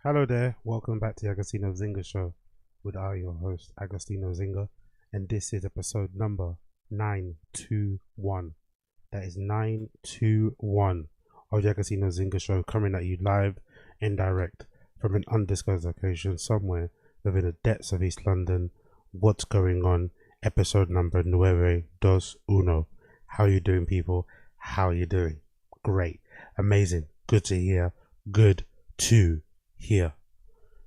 Hello there, welcome back to the Agostino Zinga Show with your host, Agostino Zinga, and this is episode number 921. That is 921 of the Agostino Zinga Show, coming at you live and direct from an undisclosed location somewhere within the depths of East London. What's going on? Episode number 921. How you doing, people? How you doing? Great, amazing, good to hear, good to here.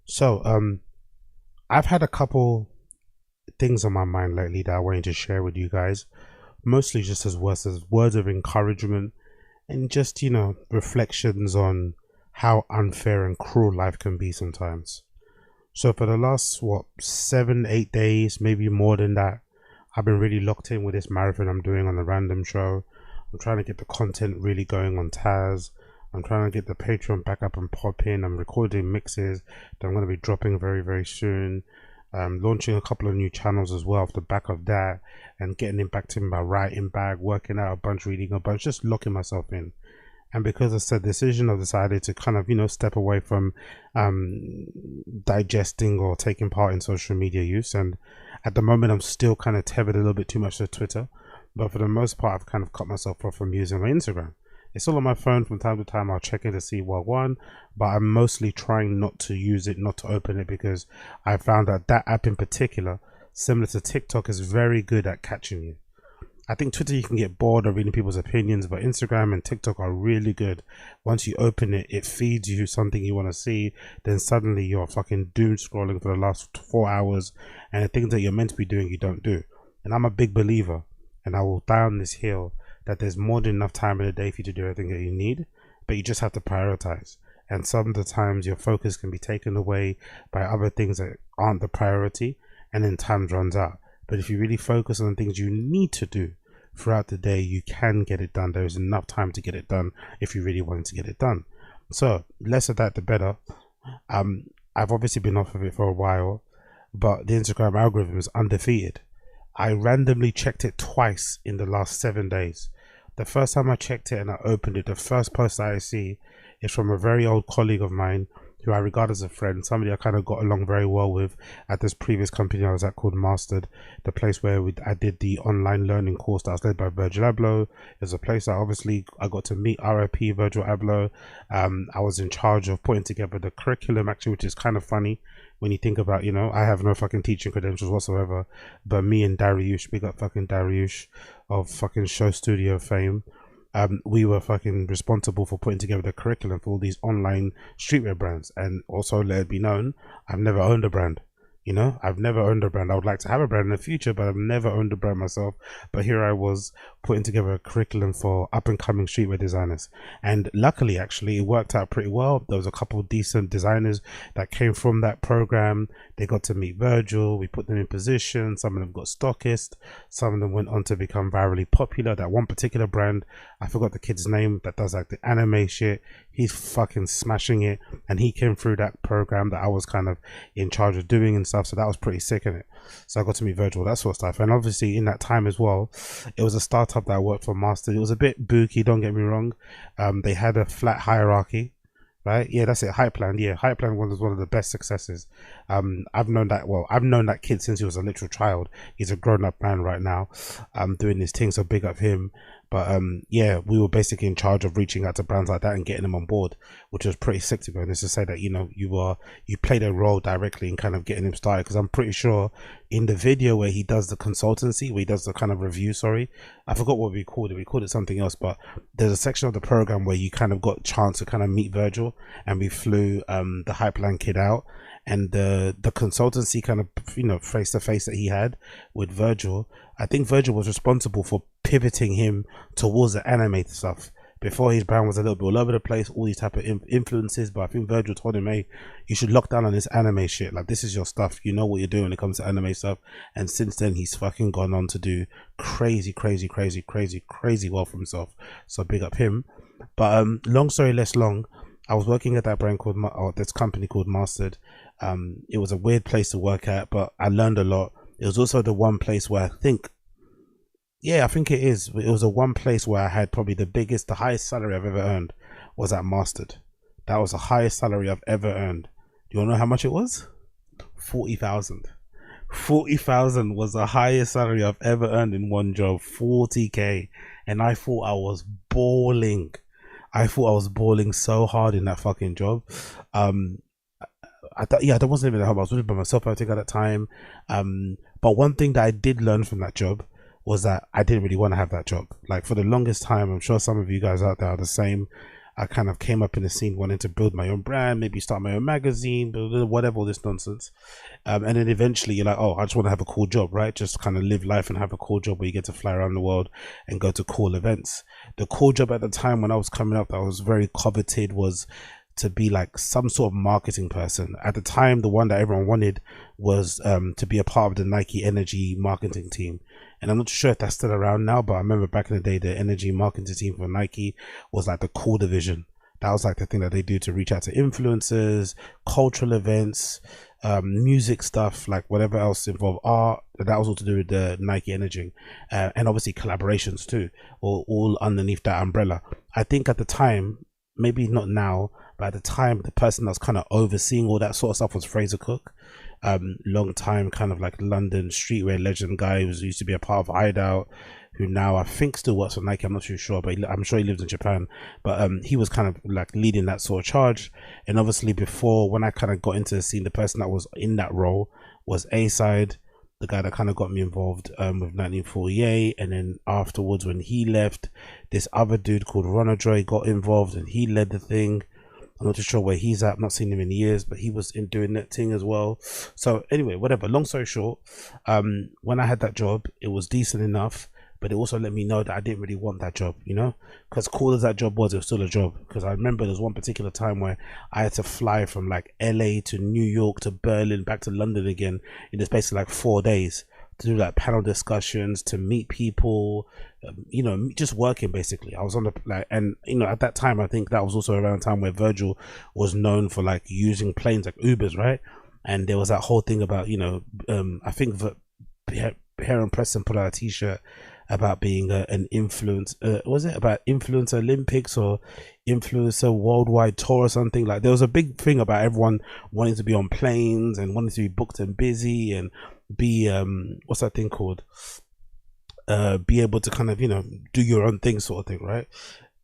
So I've had a couple things on my mind lately that I wanted to share with you guys, mostly just as words of encouragement and just, reflections on how unfair and cruel life can be sometimes. So for the last 7-8 days, maybe more than that, I've been really locked in with this marathon I'm doing on the Random Show. I'm trying to get the content really going on Tazs. I'm trying to get the Patreon back up and popping. I'm recording mixes that I'm going to be dropping very, very soon. Launching a couple of new channels as well off the back of that, and getting back to my writing bag, working out a bunch, reading a bunch, just locking myself in. And because I said decision, I've decided to kind of, step away from digesting or taking part in social media use. And at the moment, I'm still kind of tethered a little bit too much to Twitter. But for the most part, I've kind of cut myself off from using my Instagram. It's all on my phone from time to time. I'll check in to see what one, but I'm mostly trying not to use it, not to open it, because I found that app in particular, similar to TikTok, is very good at catching you. I think Twitter, you can get bored of reading people's opinions, but Instagram and TikTok are really good. Once you open it, it feeds you something you want to see. Then suddenly you're fucking doom scrolling for the last 4 hours, and the things that you're meant to be doing, you don't do. And I'm a big believer, and I will die on this hill, that there's more than enough time in the day for you to do everything that you need, but you just have to prioritize. And some of the times your focus can be taken away by other things that aren't the priority, and then time runs out. But if you really focus on the things you need to do throughout the day, you can get it done. There is enough time to get it done if you really wanted to get it done. So less of that, the better. I've obviously been off of it for a while, but the Instagram algorithm is undefeated. I randomly checked it twice in the last 7 days. The first time I checked it and I opened it, the first post that I see is from a very old colleague of mine who I regard as a friend, somebody I kind of got along very well with at this previous company I was at called Mastered, the place where I did the online learning course that was led by Virgil Abloh. It's a place that obviously I got to meet RIP Virgil Abloh. I was in charge of putting together the curriculum, actually, which is kind of funny when you think about, I have no fucking teaching credentials whatsoever, but me and Dariush, big up fucking Dariush of fucking Show Studio fame, we were fucking responsible for putting together the curriculum for all these online streetwear brands. And also, let it be known, I've never owned a brand. I've never owned a brand. I would like to have a brand in the future, but I've never owned a brand myself. But here I was putting together a curriculum for up and coming streetwear designers. And luckily, actually, it worked out pretty well. There was a couple of decent designers that came from that program. They got to meet Virgil. We put them in position. Some of them got stockist. Some of them went on to become virally popular. That one particular brand, I forgot the kid's name, that does like the anime shit. He's fucking smashing it. And he came through that program that I was kind of in charge of doing and stuff. So that was pretty sick in it. So I got to meet Virgil, that sort of stuff. And obviously in that time as well, it was a startup that I worked for Mastered. It was a bit booky, don't get me wrong. They had a flat hierarchy, right? Yeah, that's it. Hype Plan. Yeah, Hype Plan was one of the best successes. I've known that kid since he was a literal child. He's a grown-up man right now, doing his thing, so big up him. But yeah, we were basically in charge of reaching out to brands like that and getting them on board, which was pretty sick, to be honest, to say that you played a role directly in kind of getting him started. Because I'm pretty sure in the video where he does the consultancy, where he does the kind of review, I forgot what we called it. We called it something else, but there's a section of the program where you kind of got a chance to kind of meet Virgil, and we flew the Hypeline kid out. And the consultancy kind of face to face that he had with Virgil, I think Virgil was responsible for pivoting him towards the animated stuff. Before, his brand was a little bit all over the place, all these type of influences, but I think Virgil told him, hey, you should lock down on this anime shit. Like, this is your stuff. You know what you're doing when it comes to anime stuff. And since then, he's fucking gone on to do crazy well for himself. So big up him. But long story less long, I was working at that brand this company called Mastered. It was a weird place to work at, but I learned a lot. It was also the one place where I think it is. It was the one place where I had probably the highest salary I've ever earned was at Mastered. That was the highest salary I've ever earned. Do you want to know how much it was? 40,000. 40,000 was the highest salary I've ever earned in one job. 40k, and I thought I was balling. I thought I was balling so hard in that fucking job. I thought, yeah, I wasn't even at home. I was living by myself, I think, at that time. But one thing that I did learn from that job was that I didn't really want to have that job. Like, for the longest time, I'm sure some of you guys out there are the same. I kind of came up in the scene wanting to build my own brand, maybe start my own magazine, whatever, all this nonsense. And then eventually you're like, oh, I just want to have a cool job, right? Just kind of live life and have a cool job where you get to fly around the world and go to cool events. The cool job at the time when I was coming up that was very coveted was to be like some sort of marketing person. At the time, the one that everyone wanted was to be a part of the Nike Energy marketing team. And I'm not sure if that's still around now, but I remember back in the day, the energy marketing team for Nike was like the cool division. That was like the thing that they do to reach out to influencers, cultural events, music stuff, like whatever else involved art. That was all to do with the Nike Energy, and obviously collaborations too, all underneath that umbrella. I think at the time, maybe not now, but at the time, the person that was kind of overseeing all that sort of stuff was Fraser Cook. Long time kind of like London streetwear legend guy who used to be a part of Hideout, who now I think still works for Nike. I'm not too sure, but I'm sure he lives in Japan. But he was kind of like leading that sort of charge. And obviously before, when I kind of got into the scene, the person that was in that role was A-Side, the guy that kind of got me involved with 1948. And then afterwards, when he left, this other dude called Ronadroy got involved and he led the thing. I'm not too sure where he's at. I've not seen him in years, but he was in doing that thing as well. So anyway, whatever. Long story short, when I had that job, it was decent enough, but it also let me know that I didn't really want that job, you know, because cool as that job was, it was still a job. Because I remember there was one particular time where I had to fly from like LA to New York to Berlin back to London again in the space of like 4 days to do like panel discussions, to meet people, you know, just working basically. I was on the like, and you know, at that time I think that was also around the time where Virgil was known for like using planes like Ubers, right? And there was that whole thing about, you know, I think Heron Preston put out a t-shirt about being an influencer, was it about influencer Olympics or influencer worldwide tour or something? Like there was a big thing about everyone wanting to be on planes and wanting to be booked and busy and be what's that thing called, be able to kind of, you know, do your own thing sort of thing, right?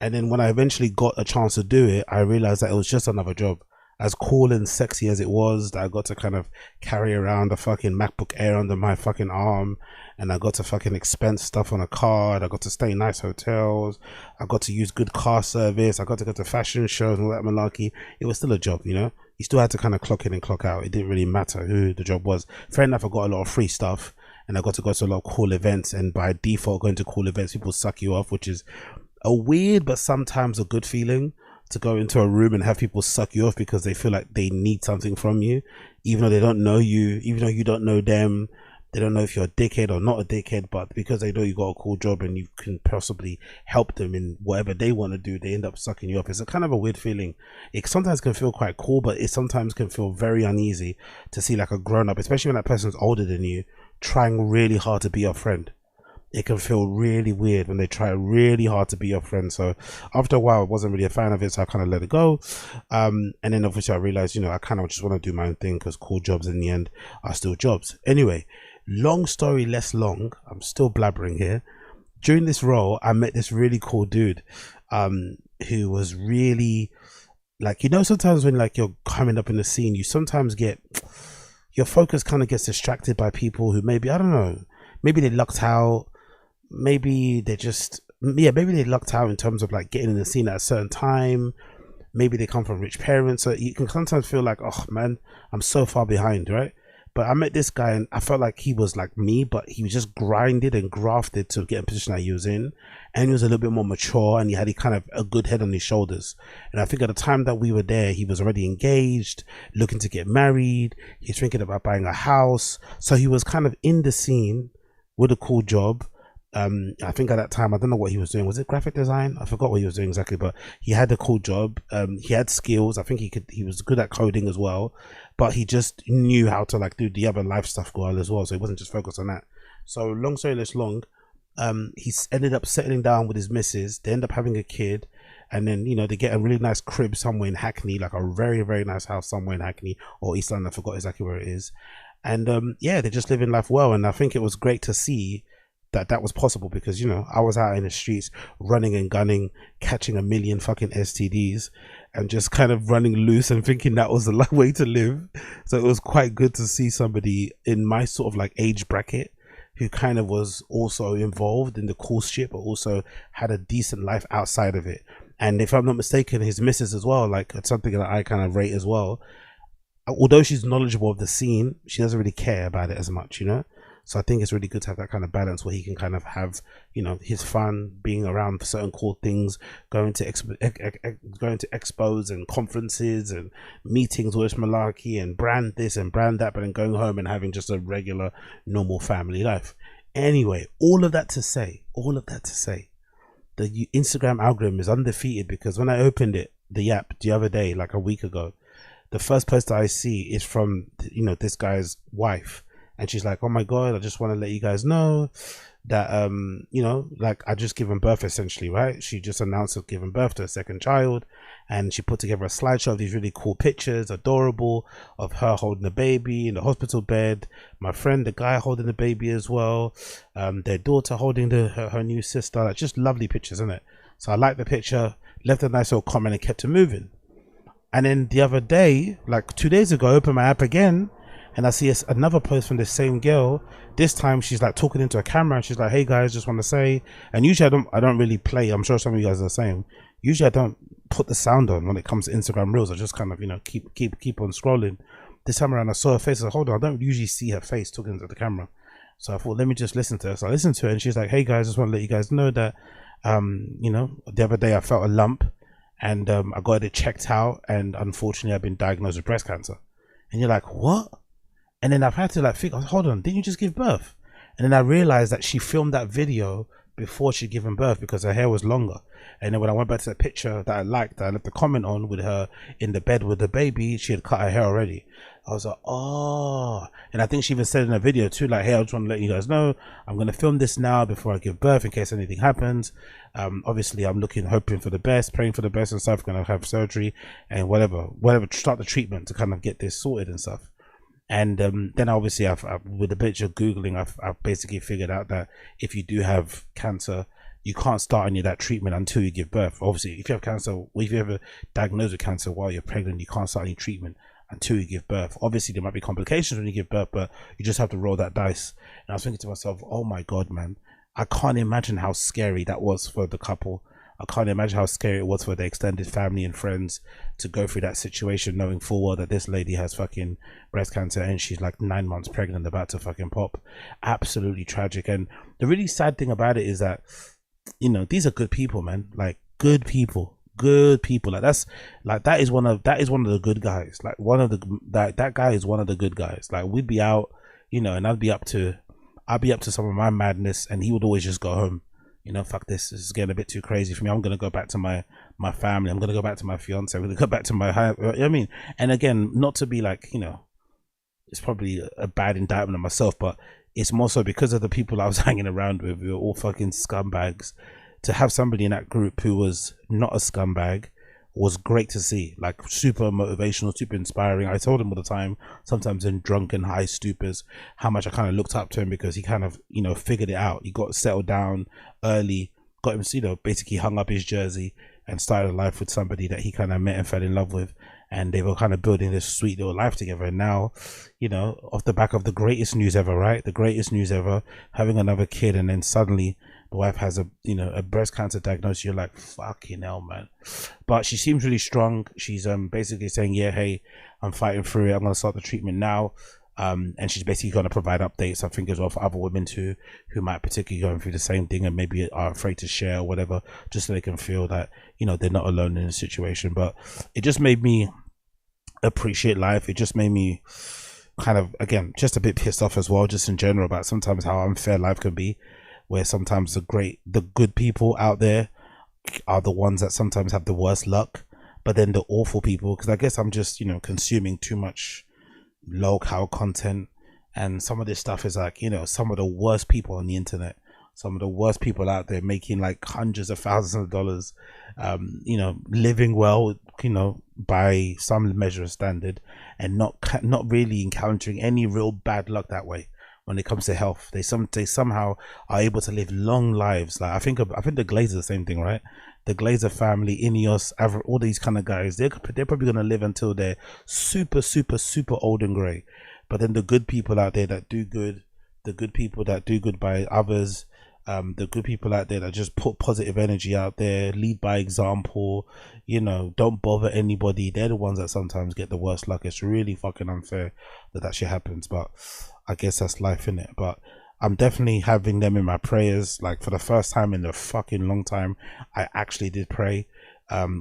And then when I eventually got a chance to do it, I realized that it was just another job. As cool and sexy as it was, that I got to kind of carry around a fucking MacBook Air under my fucking arm, and I got to fucking expense stuff on a card, I got to stay in nice hotels, I got to use good car service, I got to go to fashion shows and all that malarkey. It was still a job, you know? You still had to kind of clock in and clock out. It didn't really matter who the job was. Fair enough, I got a lot of free stuff, and I got to go to a lot of cool events, and by default, going to cool events, people suck you off, which is a weird but sometimes a good feeling, to go into a room and have people suck you off because they feel like they need something from you, even though they don't know you, even though you don't know them. They don't know if you're a dickhead or not a dickhead, but because they know you got a cool job and you can possibly help them in whatever they want to do, they end up sucking you off. It's a kind of a weird feeling. It sometimes can feel quite cool, but it sometimes can feel very uneasy to see like a grown-up, especially when that person's older than you, trying really hard to be your friend. It can feel really weird when they try really hard to be your friend. So after a while, I wasn't really a fan of it, so I kind of let it go. And then obviously I realized, you know, I kind of just want to do my own thing because cool jobs in the end are still jobs. Anyway, long story less long, I'm still blabbering here. During this role, I met this really cool dude who was really like, you know, sometimes when like you're coming up in the scene, you sometimes get, your focus kind of gets distracted by people who maybe, I don't know, maybe they lucked out. Maybe they just, yeah, maybe they lucked out in terms of like getting in the scene at a certain time. Maybe they come from rich parents, so you can sometimes feel like, oh man, I'm so far behind, right? But I met this guy and I felt like he was like me, but he was just grinded and grafted to get a position that he was in, and he was a little bit more mature, and he had kind of a good head on his shoulders. And I think at the time that we were there, he was already engaged, looking to get married. He's thinking about buying a house, so he was kind of in the scene with a cool job. I think at that time, I don't know what he was doing. Was it graphic design? I forgot what he was doing exactly, but he had a cool job. He had skills. I think he was good at coding as well, but he just knew how to like do the other life stuff well as well. So he wasn't just focused on that. So long story less long, he ended up settling down with his missus. They ended up having a kid. and then they get a really nice crib somewhere in Hackney, like a very, very nice house somewhere in Hackney or East London. I forgot exactly where it is. And yeah, they're just living life well. And I think it was great to see that was possible, because I was out in the streets running and gunning, catching a million fucking STDs, and just kind of running loose and thinking that was the way to live. So it was quite good to see somebody in my sort of like age bracket who kind of was also involved in the course shit, but also had a decent life outside of it. And if I'm not mistaken, his missus as well, like, it's something that I kind of rate as well. Although she's knowledgeable of the scene, she doesn't really care about it as much, So I think it's really good to have that kind of balance where he can kind of have, his fun, being around certain cool things, going to expos and conferences and meetings with Malarkey and brand this and brand that, but then going home and having just a regular, normal family life. Anyway, all of that to say, the Instagram algorithm is undefeated, because when I opened the app the other day, like a week ago, the first post that I see is from, this guy's wife. And she's like, oh my God, I just want to let you guys know that, like, I just given birth, essentially, right? She just announced giving birth to a second child. And she put together a slideshow of these really cool pictures, adorable, of her holding the baby in the hospital bed. My friend, the guy, holding the baby as well. Their daughter holding her new sister. Like, just lovely pictures, isn't it? So I liked the picture, left a nice little comment and kept it moving. And then the other day, like 2 days ago, I opened my app again, and I see another post from the same girl. This time she's like talking into a camera, and she's like, hey guys, just want to say, and usually I don't really play, I'm sure some of you guys are the same, usually I don't put the sound on when it comes to Instagram Reels. I just kind of keep on scrolling. This time around I saw her face. I said, hold on, I don't usually see her face talking to the camera, so I thought, let me just listen to her. So I listened to her, and she's like, hey guys, just want to let you guys know that the other day I felt a lump, and I got it checked out, and unfortunately I've been diagnosed with breast cancer. And you're like, what? And then I've had to like think, hold on, didn't you just give birth? And then I realized that she filmed that video before she'd given birth, because her hair was longer. And then when I went back to that picture that I liked, that I left a comment on with her in the bed with the baby, she had cut her hair already. I was like, oh. And I think she even said in a video too, like, hey, I just want to let you guys know, I'm going to film this now before I give birth in case anything happens. Obviously I'm hoping for the best, praying for the best and stuff. Going to have surgery and whatever, start the treatment to kind of get this sorted and stuff. And then obviously I've with a bit of Googling, I've basically figured out that if you do have cancer, you can't start any of that treatment until you give birth. Obviously, if you have cancer, or if you're ever diagnosed with cancer while you're pregnant, you can't start any treatment until you give birth. Obviously, there might be complications when you give birth, but you just have to roll that dice. And I was thinking to myself, oh my God, man, I can't imagine how scary that was for the couple. I can't imagine how scary it was for the extended family and friends to go through that situation, knowing full well that this lady has fucking breast cancer and she's like 9 months pregnant, about to fucking pop. Absolutely tragic. And the really sad thing about it is that, these are good people, man. Like, good people. Like, that is one of the good guys. Like, that guy is one of the good guys. Like, we'd be out, and I'd be up to some of my madness, and he would always just go home. Fuck this is getting a bit too crazy for me. I'm gonna go back to my family. I'm gonna go back to my fiance. I'm gonna go back to my and again, not to be like, it's probably a bad indictment of myself, but it's more so because of the people I was hanging around with. We were all fucking scumbags. To have somebody in that group who was not a scumbag was great to see. Like, super motivational, super inspiring. I told him all the time, sometimes in drunken high stupors, how much I kind of looked up to him, because he kind of figured it out. He got settled down early, got him basically hung up his jersey and started a life with somebody that he kind of met and fell in love with, and they were kind of building this sweet little life together. And now, off the back of the greatest news ever, right? The greatest news ever, having another kid, and then suddenly the wife has a breast cancer diagnosis. You're like, fucking hell, man. But she seems really strong. She's basically saying, yeah, hey, I'm fighting through it. I'm gonna start the treatment now. And she's basically going to provide updates, I think, as well, for other women too, who might particularly going through the same thing and maybe are afraid to share or whatever, just so they can feel that they're not alone in the situation. But it just made me appreciate life. It just made me kind of, again, just a bit pissed off as well, just in general, about sometimes how unfair life can be, where sometimes the good people out there are the ones that sometimes have the worst luck, but then the awful people, because I guess I'm just consuming too much low-cow content, and some of this stuff is like, some of the worst people on the internet some of the worst people out there, making like hundreds of thousands of dollars, you know, living well, you know, by some measure of standard, and not really encountering any real bad luck that way. When it comes to health, they somehow are able to live long lives. Like I think the Glazers are the same thing, right? The Glazer family, Ineos, all these kind of guys, they're probably gonna live until they're super old and grey. But then the good people out there that do good, the good people that do good by others, the good people out there that just put positive energy out there, lead by example, you know, don't bother anybody, they're the ones that sometimes get the worst luck. It's really fucking unfair that shit happens, but I guess that's life, innit? But I'm definitely having them in my prayers. Like for the first time in a fucking long time, I actually did pray,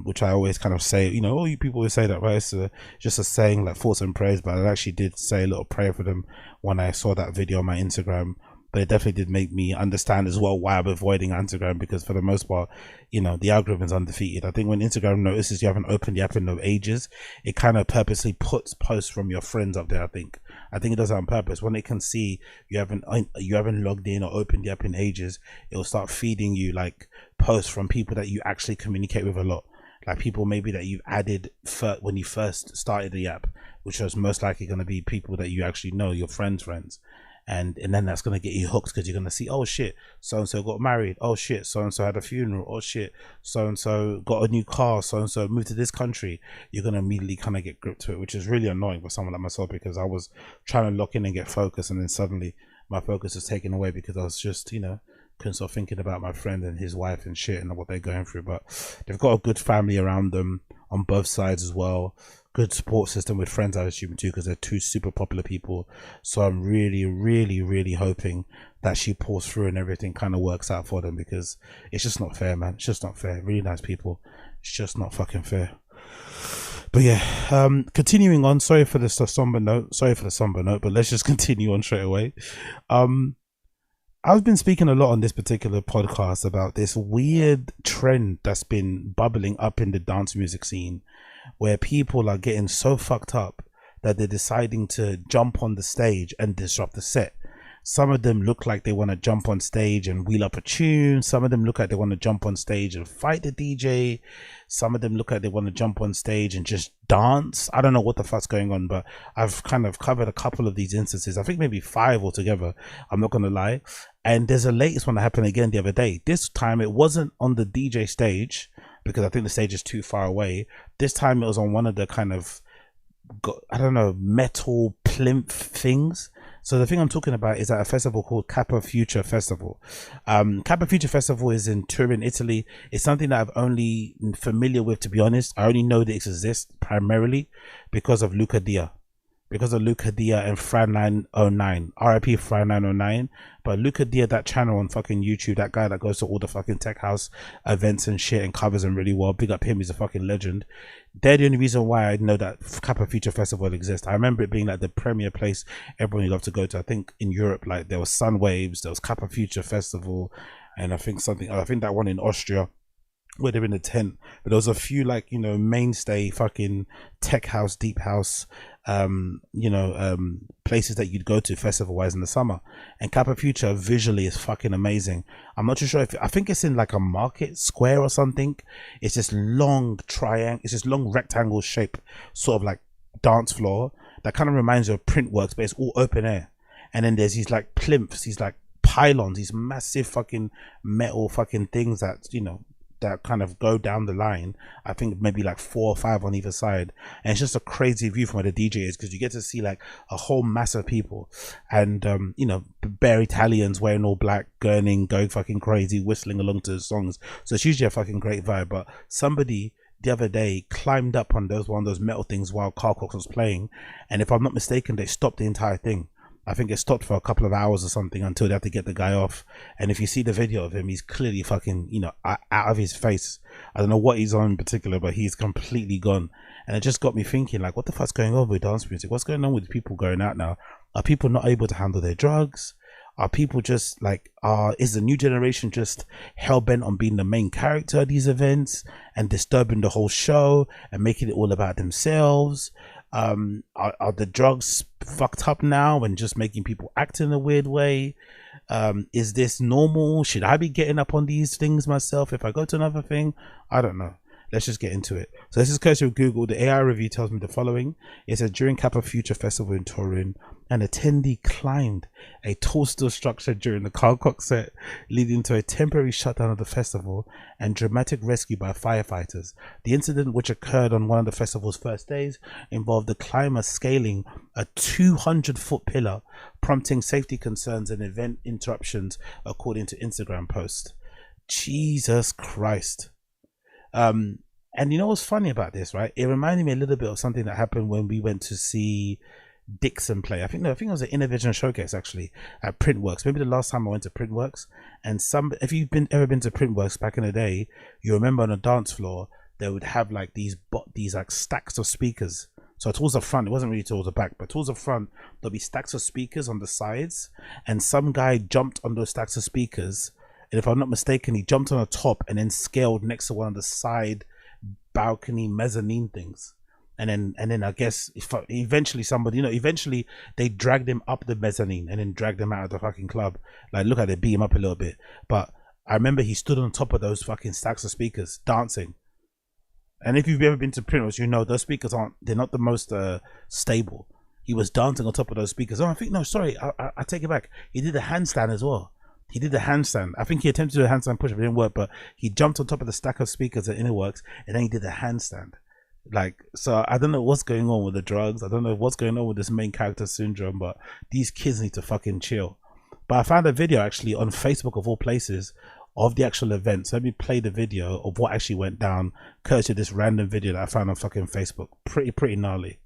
which I always kind of say, you know, all you people always say that, right? It's just a saying, like thoughts and prayers, but I actually did say a little prayer for them when I saw that video on my Instagram. But it definitely did make me understand as well why I'm avoiding Instagram, because for the most part, you know, the algorithm is undefeated. I think when Instagram notices you haven't opened the app in ages, it kind of purposely puts posts from your friends up there. I think it does that on purpose. When it can see you haven't logged in or opened the app in ages, it will start feeding you like posts from people that you actually communicate with a lot, like people maybe that you've added when you first started the app, which is most likely going to be people that you actually know, your friends. And then that's going to get you hooked, because you're going to see, oh shit, so and so got married, oh shit, so and so had a funeral, oh shit, so and so got a new car, so and so moved to this country. You're going to immediately kind of get gripped to it, which is really annoying for someone like myself, because I was trying to lock in and get focused, and then suddenly my focus was taken away because I was just, you know, couldn't stop thinking about my friend and his wife and shit and what they're going through. But they've got a good family around them on both sides as well. Good support system with friends, I assume, too, because they're two super popular people. So I'm really hoping that she pulls through and everything kind of works out for them, because it's just not fair, man. It's just not fair. Really nice people. It's just not fucking fair. But yeah, continuing on, sorry for the somber note, but let's just continue on straight away. I've been speaking a lot on this particular podcast about this weird trend that's been bubbling up in the dance music scene, where people are getting so fucked up that they're deciding to jump on the stage and disrupt the set. Some of them look like they want to jump on stage and wheel up a tune. Some of them look like they want to jump on stage and fight the DJ. Some of them look like they want to jump on stage and just dance. I don't know what the fuck's going on, but I've kind of covered a couple of these instances. I think maybe 5 altogether. I'm not going to lie. And there's a latest one that happened again the other day. This time it wasn't on the DJ stage, because I think the stage is too far away. This time it was on one of the kind of, I don't know, metal plinth things. So the thing I'm talking about is at a festival called Kappa Futur Festival. Kappa Futur Festival is in Turin, Italy. It's something that I've only familiar with, to be honest. I only know that it exists primarily because of Luca Dia. Because of Luca Dia and Fran909, RIP Fran909. But Luca Dia, that channel on fucking YouTube, that guy that goes to all the fucking tech house events and shit and covers them really well, big up him, he's a fucking legend. They're the only reason why I know that Kappa Futur Festival exists. I remember it being like the premier place everyone loved to go to. I think in Europe, like there was Sunwaves, there was Kappa Futur Festival, and I think that one in Austria, where they're in a tent. But there was a few, like, you know, mainstay fucking tech house, deep house, places that you'd go to festival wise in the summer. And Kappa Futur visually is fucking amazing. I'm not too sure I think it's in like a market square or something. It's this long triangle, it's this long rectangle shape, sort of like dance floor that kind of reminds you of Printworks, but it's all open air. And then there's these like plinths, these like pylons, these massive fucking metal fucking things that, you know, that kind of go down the line. I think maybe like 4 or 5 on either side, and it's just a crazy view from where the DJ is, because you get to see like a whole mass of people, and you know, bare Italians wearing all black, gurning, going fucking crazy, whistling along to the songs. So it's usually a fucking great vibe. But somebody the other day climbed up on one of those metal things while Carl Cox was playing, and if I'm not mistaken, they stopped the entire thing. I think it stopped for a couple of hours or something until they had to get the guy off. And if you see the video of him, he's clearly fucking, you know, out of his face. I don't know what he's on in particular, but he's completely gone. And it just got me thinking, like, what the fuck's going on with dance music? What's going on with people going out now? Are people not able to handle their drugs? Are people just like, is the new generation just hell-bent on being the main character at these events and disturbing the whole show and making it all about themselves? Are the drugs fucked up now and just making people act in a weird way? Is this normal? Should I be getting up on these things myself if I go to another thing? I don't know. Let's just get into it. So this is courtesy of Google. The AI review tells me the following. It said during Kappa Futur Festival in Turin, an attendee climbed a tall steel structure during the Karlkox set, leading to a temporary shutdown of the festival and dramatic rescue by firefighters. The incident, which occurred on one of the festival's first days, involved the climber scaling a 200-foot pillar, prompting safety concerns and event interruptions, according to Instagram post. Jesus Christ. And you know what's funny about this, right? It reminded me a little bit of something that happened when we went to see Dixon play. I think it was an Innovation Showcase actually at Printworks. Maybe the last time I went to Printworks. And if you've ever been to Printworks back in the day, you remember on the dance floor they would have like these like stacks of speakers. So towards the front, it wasn't really towards the back, but towards the front there'll be stacks of speakers on the sides, and some guy jumped on those stacks of speakers. And if I'm not mistaken, he jumped on the top and then scaled next to one of the side balcony mezzanine things. And then I guess eventually eventually they dragged him up the mezzanine and then dragged him out of the fucking club. Like, look at they beat him up a little bit. But I remember he stood on top of those fucking stacks of speakers dancing. And if you've ever been to Printworks, you know those speakers they're not the most stable. He was dancing on top of those speakers. Oh, I take it back. He did a handstand as well. He did the handstand. I think he attempted to do a handstand push-up. It didn't work, but he jumped on top of the stack of speakers at Innerworks, and then he did a handstand. Like, so I don't know what's going on with the drugs. I don't know what's going on with this main character syndrome, but these kids need to fucking chill. But I found a video actually on Facebook of all places of the actual event. So let me play the video of what actually went down, courtesy of this random video that I found on fucking Facebook. Pretty gnarly.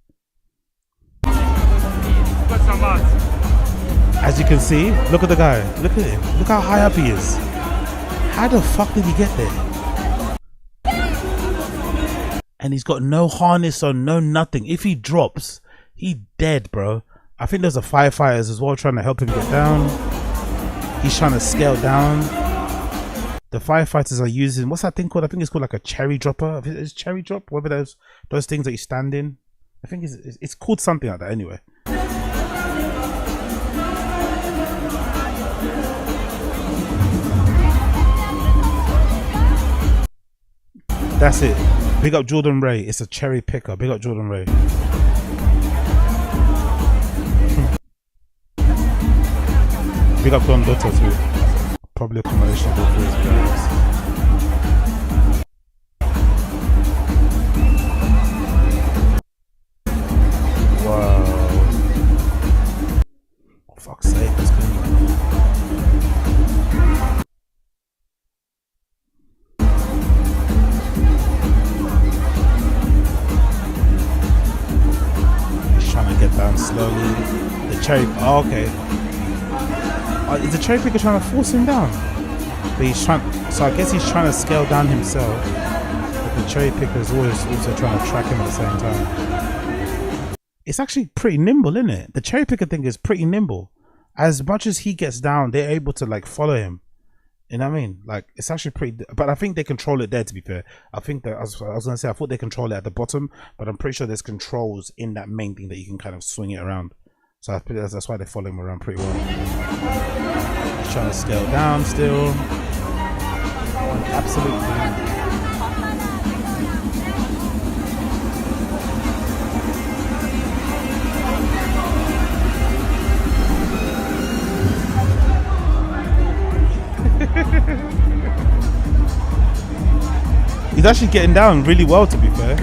As you can see, look at the guy. Look at him. Look how high up he is. How the fuck did he get there? And he's got no harness on, no nothing. If he drops, he dead, bro. I think there's a firefighters as well trying to help him get down. He's trying to scale down. The firefighters are using, what's that thing called? I think it's called like a cherry dropper. It's cherry drop, whatever those things that you stand in. I think it's called something like that anyway. That's it. Big up Jordan Ray. It's a cherry picker. Big up Jordan Ray. Big up Don Dota too. Probably a combination of all three guys. Wow. For fuck's sake, what's going on? Get down slowly. The cherry. Oh, okay. Is the cherry picker trying to force him down? But he's trying. So I guess he's trying to scale down himself. But the cherry picker is always also trying to track him at the same time. It's actually pretty nimble, isn't it? The cherry picker thing is pretty nimble. As much as he gets down, they're able to like follow him. You know what I mean? Like, it's actually pretty, but I think they control it there, to be fair. I think that, I was going to say, I thought they control it at the bottom, but I'm pretty sure there's controls in that main thing that you can kind of swing it around. So that's why they follow him around pretty well. He's trying to scale down still. Absolutely. He's actually getting down really well, to be fair.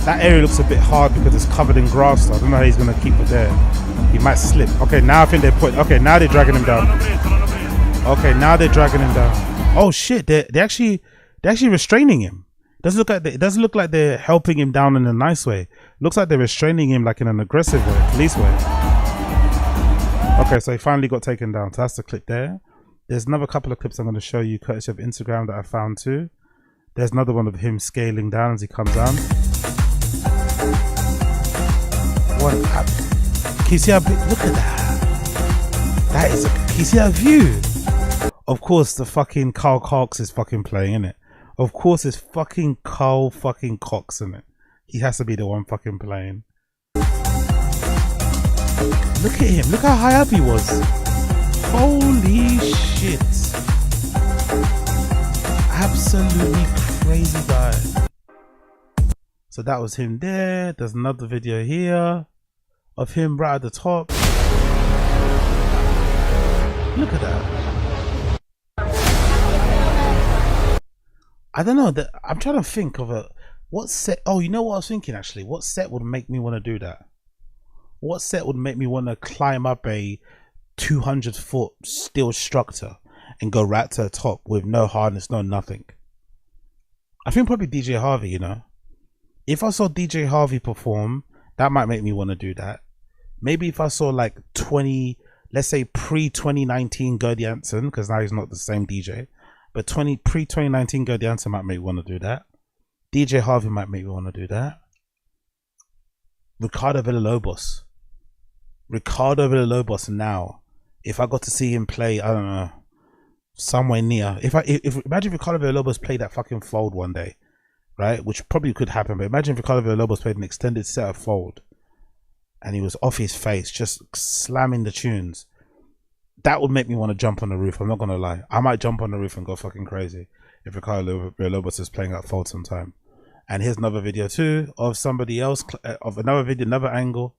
That area looks a bit hard because it's covered in grass, so I don't know how he's going to keep it there. He might slip. Okay, now I think okay, now they're dragging him down. Okay, now they're dragging him down. Oh shit, they're actually restraining him. It doesn't look like they're helping him down in a nice way. Looks like they're restraining him like in an aggressive way, police way. Okay, so he finally got taken down. So that's the clip there. There's another couple of clips I'm going to show you courtesy of Instagram that I found too. There's another one of him scaling down as he comes down. Can you see how big? Look at that. Can you see that view? Of course, the fucking Karlkox is fucking playing, innit? Of course, it's fucking Karl fucking Cox, innit? He has to be the one fucking playing. Look at him. Look how high up he was. Holy shit. Absolutely crazy guy. So that was him there. There's another video here of him right at the top. Look at that. I don't know. I'm trying to think of what set. Oh, you know what I was thinking actually? What set would make me want to do that? What set would make me want to climb up a 200-foot steel structure and go right to the top with no harness, no nothing? I think probably DJ Harvey, you know. If I saw DJ Harvey perform, that might make me want to do that. Maybe if I saw like 20, let's say pre-2019 Gerdie Hansen, because now he's not the same DJ, but pre-2019 Gerdie Hansen might make me want to do that. DJ Harvey might make me want to do that. Ricardo Villalobos now. If I got to see him play, I don't know, somewhere near. If imagine if Ricardo Villalobos played that fucking Fold one day, right? Which probably could happen, but imagine if Ricardo Villalobos played an extended set of Fold and he was off his face, just slamming the tunes. That would make me want to jump on the roof. I'm not gonna lie. I might jump on the roof and go fucking crazy if Ricardo Villalobos is playing that Fold sometime. And here's another video too of somebody else, of another video, another angle.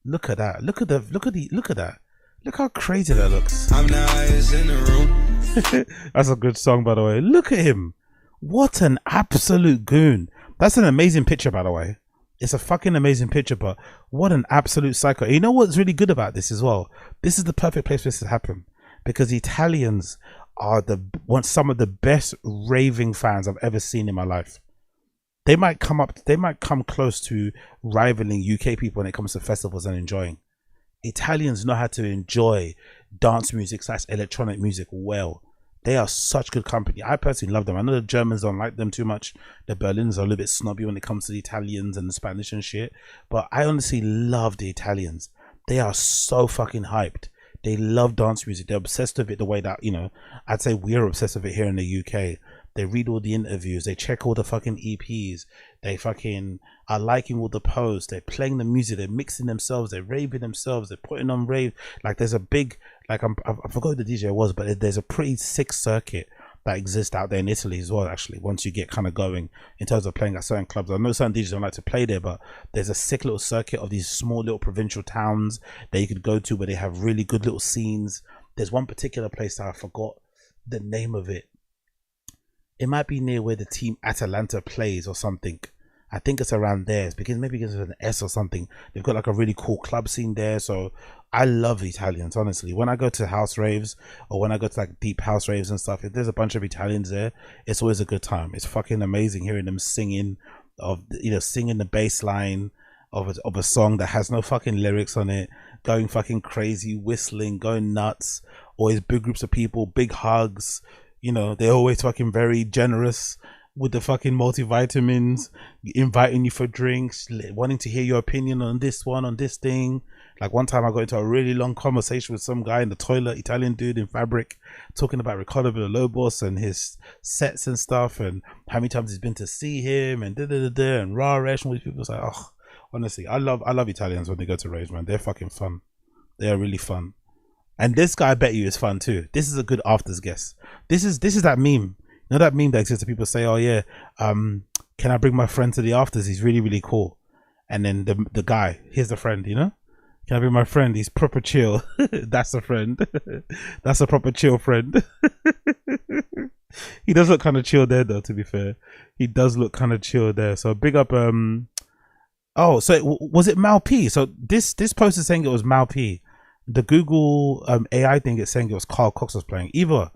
Look at that. Look at that. Look how crazy that looks. I'm the highest in the room. That's a good song, by the way. Look at him. What an absolute goon. That's an amazing picture, by the way. It's a fucking amazing picture, but what an absolute psycho. You know what's really good about this as well? This is the perfect place for this to happen, because the Italians are some of the best raving fans I've ever seen in my life. They might come close to rivaling UK people when it comes to festivals and enjoying. Italians know how to enjoy dance music / electronic music well. They are such good company. I personally love them. I know the Germans don't like them too much. The Berliners are a little bit snobby when it comes to the Italians and the Spanish and shit. But I honestly love the Italians. They are so fucking hyped. They love dance music. They're obsessed with it the way that, you know, I'd say we're obsessed with it here in the UK. They read all the interviews. They check all the fucking EPs. They fucking are liking all the posts. They're playing the music. They're mixing themselves. They're raving themselves. They're putting on rave. Like there's a big, like I forgot who the DJ was, but there's a pretty sick circuit that exists out there in Italy as well, actually, once you get kind of going in terms of playing at certain clubs. I know certain DJs don't like to play there, but there's a sick little circuit of these small little provincial towns that you could go to where they have really good little scenes. There's one particular place that I forgot the name of it. It might be near where the team Atalanta plays or something. I think it's around there. It's because maybe it's an S or something. They've got like a really cool club scene there. So I love the Italians, honestly. When I go to house raves or when I go to like deep house raves and stuff, if there's a bunch of Italians there, it's always a good time. It's fucking amazing hearing them singing singing the bass line of a song that has no fucking lyrics on it, going fucking crazy, whistling, going nuts. Always big groups of people, big hugs. You know, they're always fucking very generous with the fucking multivitamins, inviting you for drinks, wanting to hear your opinion on this one, on this thing. Like one time I got into a really long conversation with some guy in the toilet, Italian dude in fabric, talking about Ricardo Villalobos and his sets and stuff and how many times he's been to see him and da-da-da-da and Raresh and all these people. It's like, oh, honestly, I love Italians when they go to raves, man. They're fucking fun. They are really fun. And this guy, I bet you, is fun too. This is a good afters guest. This is that meme. You know that meme that exists that people say, oh yeah, can I bring my friend to the afters? He's really, really cool. And then the guy, here's the friend, you know? Can I bring my friend? He's proper chill. That's a friend. That's a proper chill friend. He does look kind of chill there though, to be fair. He does look kind of chill there. So big up, oh, so was it Mal P? So this post is saying it was Mal P. The Google AI thing is saying it was Carl Cox was playing. Either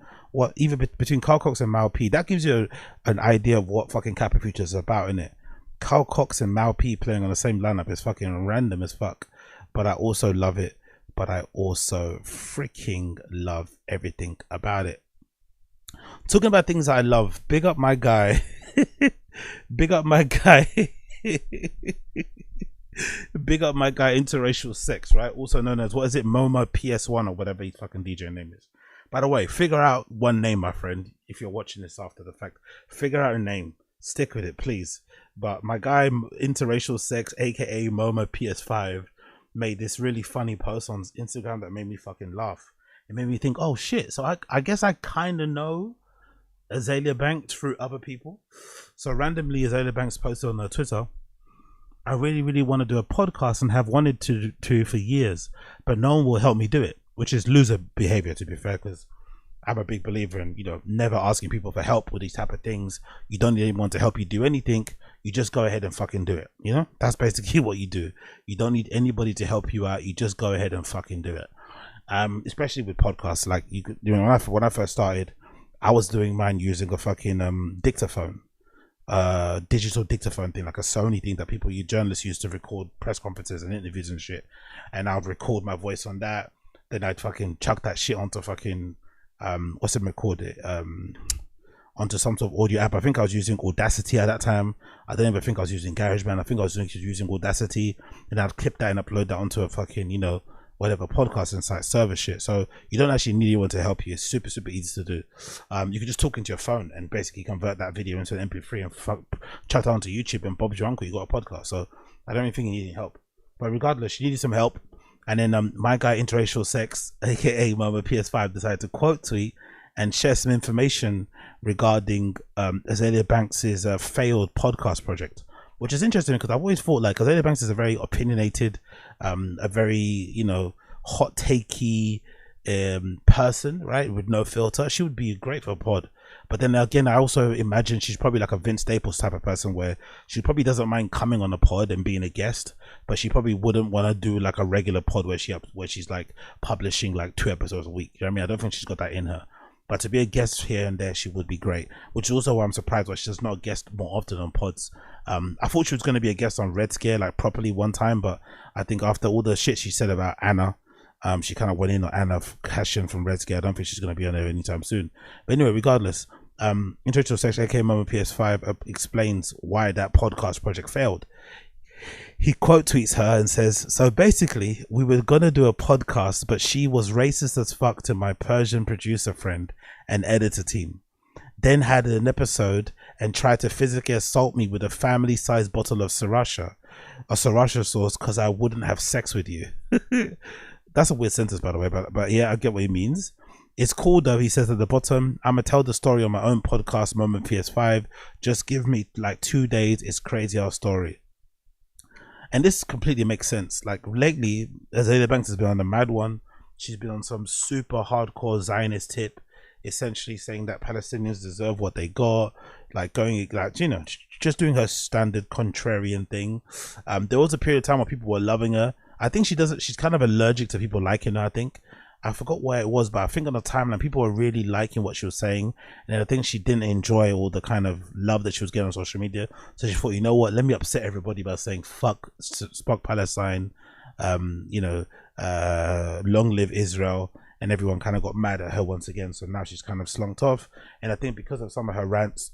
between Carl Cox and Mal P, that gives you an idea of what fucking Kappa Futur is about, innit? Carl Cox and Mal P playing on the same lineup is fucking random as fuck. But I also love it. But I also freaking love everything about it. Talking about things I love, big up my guy. Big up my guy. Big up my guy Interracial Sex, right? Also known as, what is it, MOMA PS5 or whatever his fucking DJ name is. By the way, figure out one name, my friend. If you're watching this after the fact, figure out a name. Stick with it, please. But my guy Interracial Sex, aka MOMA PS5, made this really funny post on Instagram that made me fucking laugh. It made me think, oh shit. So I guess I kind of know Azealia Banks through other people. So randomly, Azealia Banks posted on her Twitter, I really, really want to do a podcast and have wanted to for years, but no one will help me do it, which is loser behavior, to be fair, because I'm a big believer in, never asking people for help with these type of things. You don't need anyone to help you do anything. You just go ahead and fucking do it. That's basically what you do. You don't need anybody to help you out. You just go ahead and fucking do it. Especially with podcasts, like when I first started, I was doing mine using a fucking dictaphone, digital dictaphone thing, like a Sony thing that journalists use to record press conferences and interviews and shit. And I'd record my voice on that. Then I'd fucking chuck that shit onto fucking onto some sort of audio app. I think I was using Audacity at that time. I don't even think I was using GarageBand. I think I was using Audacity, and I'd clip that and upload that onto a fucking whatever podcasting site, server shit. So you don't actually need anyone to help you. It's super easy to do. You can just talk into your phone and basically convert that video into an MP3 and chuck it onto YouTube, and Bob's your uncle, you got a podcast. So I don't even think you need any help. But regardless, you needed some help. And then my guy Interracial Sex, aka MOMA PS5, decided to quote tweet and share some information regarding Azealia Banks's failed podcast project, which is interesting because I've always thought like Azealia Banks is a very opinionated, a very hot takey person, right, with no filter. She would be great for a pod. But then again, I also imagine she's probably like a Vince Staples type of person where she probably doesn't mind coming on a pod and being a guest, but she probably wouldn't want to do like a regular pod where she's like publishing like 2 episodes a week. You know what I mean? I don't think she's got that in her. But to be a guest here and there, she would be great, which is also why I'm surprised why she does not guest more often on pods. I thought she was going to be a guest on Red Scare like properly one time, but I think after all the shit she said about Anna, she kind of went in on Anna Cashin from Red Scare. I don't think she's going to be on there anytime soon. But anyway, regardless, Interracial Sex, aka MOMA PS5, explains why that podcast project failed. He quote tweets her and says, so basically we were gonna do a podcast, but she was racist as fuck to my Persian producer friend and editor team, then had an episode and tried to physically assault me with a family-sized bottle of sriracha sauce because I wouldn't have sex with you. That's a weird sentence, by the way, but yeah, I get what he means. It's cool though, he says at the bottom, I'm gonna tell the story on my own podcast, MOMA PS5. Just give me like 2 days. It's crazy our story. And this completely makes sense. Like lately, Azealia Banks has been on a mad one. She's been on some super hardcore Zionist tip, essentially saying that Palestinians deserve what they got, like going like just doing her standard contrarian thing. There was a period of time where people were loving her. I think she's kind of allergic to people liking her. I forgot where it was, but I think on the timeline people were really liking what she was saying, and I think she didn't enjoy all the kind of love that she was getting on social media. So she thought, you know what, let me upset everybody by saying fuck Palestine, long live Israel, and everyone kind of got mad at her once again. So now she's kind of slunked off, and I think because of some of her rants,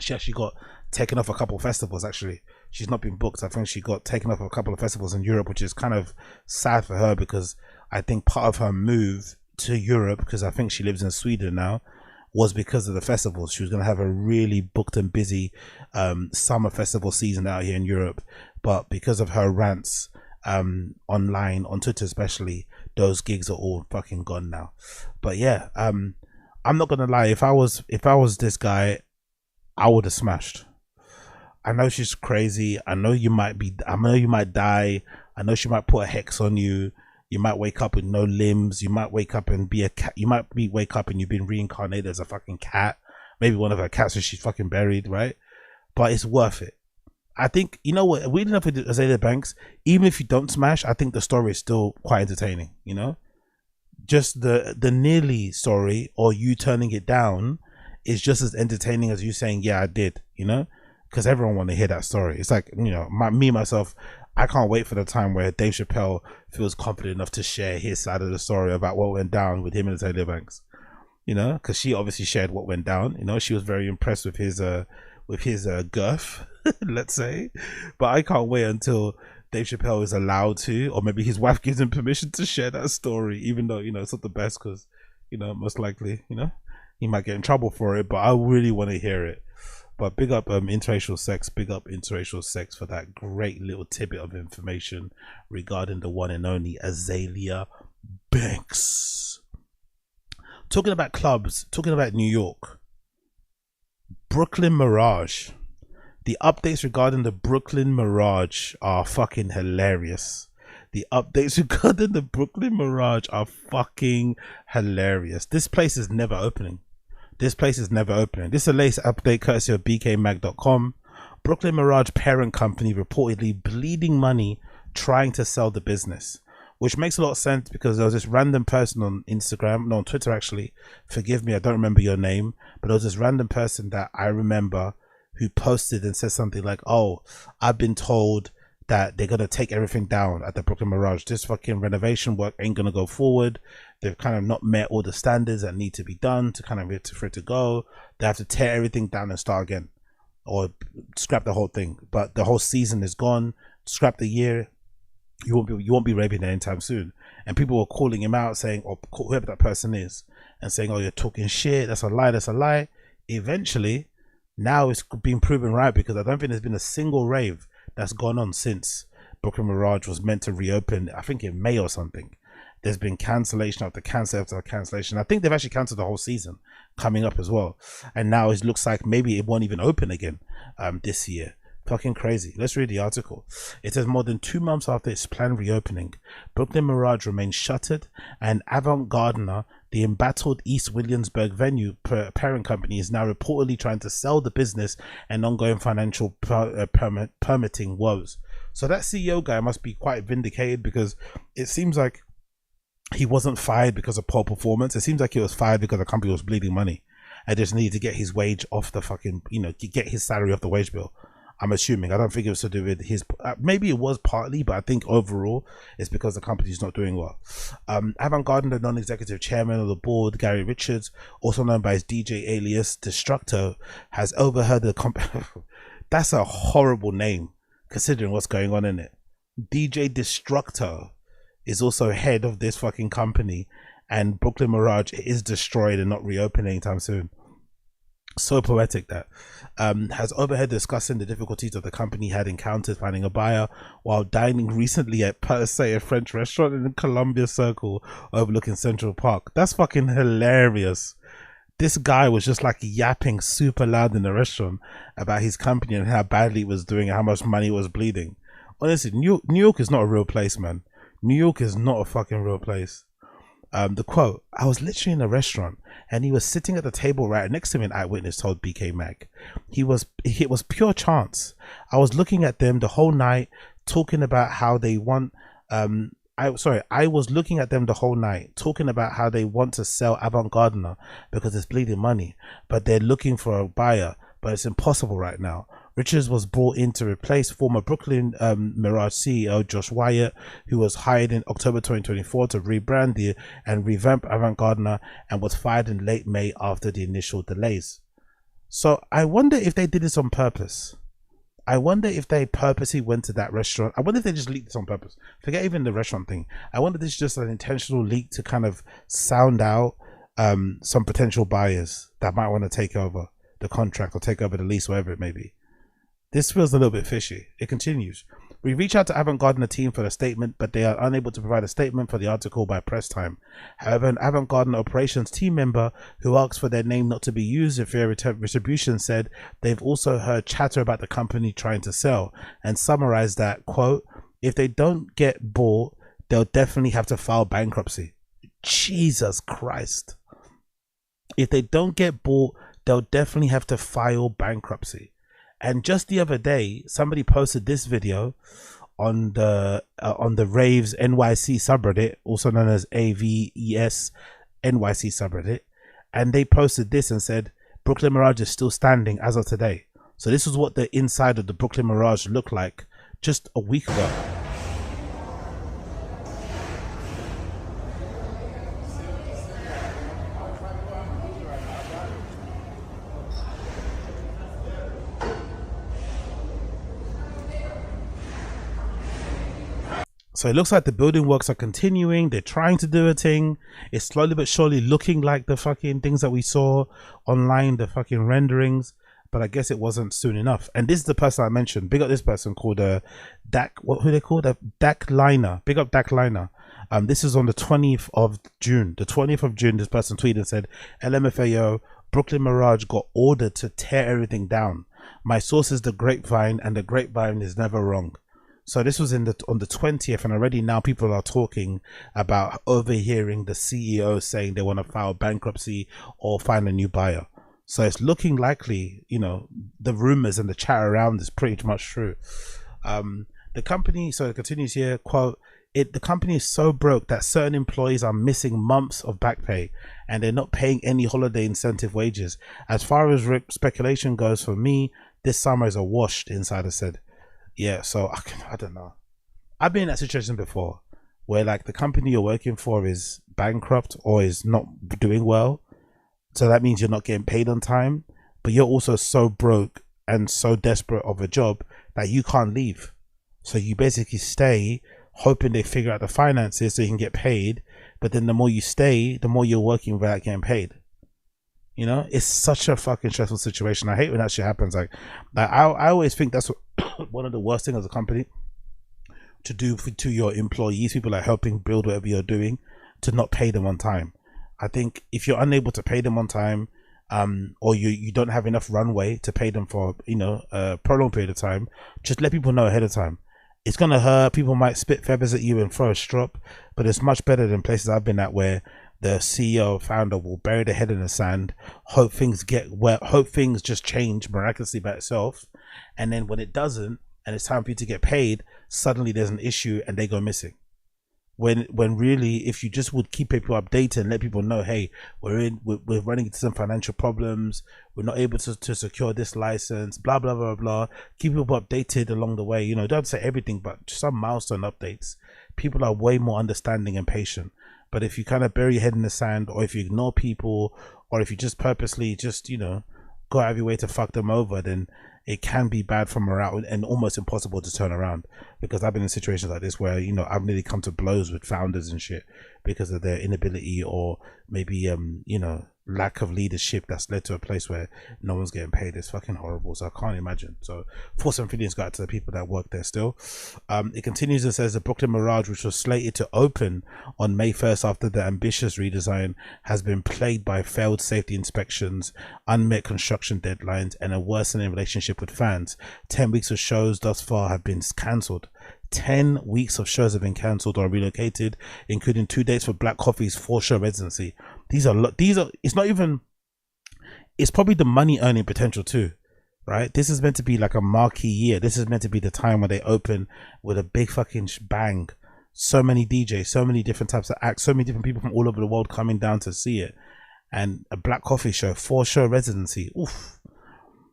she actually got taken off a couple of festivals. Actually, she's not been booked. I think she got taken off a couple of festivals in Europe, which is kind of sad for her because I think part of her move to Europe, because I think she lives in Sweden now, was because of the festivals. She was going to have a really booked and busy summer festival season out here in Europe, but because of her rants online, on Twitter especially, those gigs are all fucking gone now. But yeah, I'm not gonna lie, if I was this guy, I would have smashed. I know she's crazy. I know you might die. I know she might put a hex on you. You might wake up with no limbs. You might wake up and be a cat. You might wake up and you've been reincarnated as a fucking cat. Maybe one of her cats, so she's fucking buried, right? But it's worth it. I think, you know what, weirdly enough with Azealia Banks, even if you don't smash, I think the story is still quite entertaining, Just the nearly story, or you turning it down, is just as entertaining as you saying, yeah, I did, Because everyone want to hear that story. It's like, myself, I can't wait for the time where Dave Chappelle feels confident enough to share his side of the story about what went down with him and Azealia Banks, because she obviously shared what went down. She was very impressed with his girth, let's say. But I can't wait until Dave Chappelle is allowed to, or maybe his wife gives him permission to share that story, even though it's not the best, because most likely he might get in trouble for it. But I really want to hear it. But big up Interracial Sex, big up Interracial Sex for that great little tidbit of information regarding the one and only Azealia Banks. Talking about clubs, talking about New York, Brooklyn Mirage. The updates regarding the Brooklyn Mirage are fucking hilarious. The updates regarding the Brooklyn Mirage are fucking hilarious. This place is never opening. This place is never opening. This is the latest update courtesy of bkmag.com. Brooklyn Mirage parent company reportedly bleeding money trying to sell the business, which makes a lot of sense because there was this random person on Instagram, no, on Twitter actually, forgive me, I don't remember your name, but there was this random person that I remember who posted and said something like, oh, I've been told that they're going to take everything down at the Brooklyn Mirage. This fucking renovation work ain't going to go forward. They've kind of not met all the standards that need to be done to kind of for it to go. They have to tear everything down and start again, or scrap the whole thing. But the whole season is gone. Scrap the year. You won't be raving there anytime soon. And people were calling him out, saying, or whoever that person is, and saying, oh, you're talking shit. That's a lie. That's a lie. Eventually, now it's being proven right, because I don't think there's been a single rave that's gone on since Brooklyn Mirage was meant to reopen, I think in May or something. There's been cancellation after cancellation. I think they've actually cancelled the whole season coming up as well. And now it looks like maybe it won't even open again this year. Fucking crazy. Let's read the article. It says more than 2 months after its planned reopening, Brooklyn Mirage remains shuttered, and Avant-Gardner, the embattled East Williamsburg venue parent company, is now reportedly trying to sell the business and ongoing financial permitting woes. So that CEO guy must be quite vindicated, because it seems like he wasn't fired because of poor performance. It seems like he was fired because the company was bleeding money and just needed to get his wage off the fucking, get his salary off the wage bill. I'm assuming. I don't think it was to do with his, maybe it was partly, but I think overall it's because the company's not doing well. Avant-Gardner, the non-executive chairman of the board, Gary Richards, also known by his DJ alias Destructo, has overheard the that's a horrible name considering what's going on in it. DJ Destructo is also head of this fucking company, and Brooklyn Mirage is destroyed and not reopening anytime soon. So poetic. That has overheard discussing the difficulties that the company had encountered finding a buyer while dining recently at per se, a French restaurant in the Columbia Circle overlooking Central Park. That's fucking hilarious. This guy was just like yapping super loud in the restaurant about his company and how badly it was doing and how much money it was bleeding. Honestly, New York is not a real place, man. New York is not a fucking real place. The quote, I was literally in a restaurant and he was sitting at the table right next to me, an eyewitness told BK Mag. It was pure chance. I was looking at them the whole night talking about how they want I was looking at them the whole night talking about how they want to sell Avant-Gardner because it's bleeding money, but they're looking for a buyer, but it's impossible right now. Richards was brought in to replace former Brooklyn Mirage CEO Josh Wyatt, who was hired in October 2024 to rebrand and revamp Avant-Gardner, and was fired in late May after the initial delays. So I wonder if they did this on purpose. I wonder if they purposely went to that restaurant. I wonder if they just leaked this on purpose. Forget even the restaurant thing. I wonder if this is just an intentional leak to kind of sound out some potential buyers that might want to take over the contract or take over the lease, whatever it may be. This feels a little bit fishy. It continues. We reach out to Avant-Gardner team for a statement, but they are unable to provide a statement for the article by press time. However, an Avant-Gardner operations team member who asked for their name not to be used in fear of retribution said they've also heard chatter about the company trying to sell, and summarized that, quote, if they don't get bought, they'll definitely have to file bankruptcy. Jesus Christ. If they don't get bought, they'll definitely have to file bankruptcy. And just the other day, somebody posted this video on the Raves NYC subreddit, also known as AVES NYC subreddit, and they posted this and said Brooklyn Mirage is still standing as of today. So this is what the inside of the Brooklyn Mirage looked like just a week ago. So it looks like the building works are continuing. They're trying to do a thing. It's slowly but surely looking like the fucking things that we saw online, the fucking renderings. but I guess it wasn't soon enough. And this is the person I mentioned. Big up this person called Dak. Who they called? Dak Liner. Big up Dak Liner. This is on the 20th of June. The 20th of June, this person tweeted and said, LMFAO, Brooklyn Mirage got ordered to tear everything down. My source is the grapevine, and the grapevine is never wrong. So this was on the 20th, and already now people are talking about overhearing the CEO saying they want to file bankruptcy or find a new buyer. So it's looking likely, you know, the rumors and the chat around is pretty much true. The company, so it continues here, quote, the company is so broke that certain employees are missing months of back pay and they're not paying any holiday incentive wages. As far as speculation goes, for me, this summer is a wash, the insider said. Yeah, so I don't know. I've been in that situation before where like the company you're working for is bankrupt or is not doing well. So that means you're not getting paid on time, but you're also so broke and so desperate of a job that you can't leave. So you basically stay hoping they figure out the finances so you can get paid. But then the more you stay, the more you're working without getting paid. You know, it's such a fucking stressful situation. I hate when that shit happens. Like I always think that's one of the worst things as a company to do to your employees, people like helping build whatever you're doing, to not pay them on time. I think if you're unable to pay them on time, or you don't have enough runway to pay them for, you know, a prolonged period of time, just let people know ahead of time. It's gonna hurt. People might spit feathers at you and throw a strop, but it's much better than places I've been at where the CEO founder will bury their head in the sand, hope things just change miraculously by itself, and then when it doesn't and it's time for you to get paid, suddenly there's an issue and they go missing. When really, if you just would keep people updated and let people know, hey, we're running into some financial problems, we're not able to secure this license, blah blah blah blah. Keep people updated along the way. You know, don't say everything, but some milestone updates. People are way more understanding and patient. But if you kind of bury your head in the sand, or if you ignore people, or if you just purposely just, you know, go out of your way to fuck them over, then it can be bad for morale and almost impossible to turn around. Because I've been in situations like this where, you know, I've nearly come to blows with founders and shit because of their inability or maybe you know, lack of leadership that's led to a place where no one's getting paid. It's fucking horrible. So I can't imagine. So thoughts and feelings go out to the people that work there still. It continues and says the Brooklyn Mirage, which was slated to open on May 1st after the ambitious redesign, has been plagued by failed safety inspections, unmet construction deadlines, and a worsening relationship with fans. 10 weeks of shows thus far have been cancelled. 10 weeks of shows have been cancelled or relocated, including 2 dates for Black Coffee's 4-show residency. These are it's not even, it's probably the money earning potential too, right? This is meant to be like a marquee year. This is meant to be the time when they open with a big fucking bang. So many DJs, so many different types of acts, so many different people from all over the world coming down to see it. And a Black Coffee show, 4-show residency. Oof.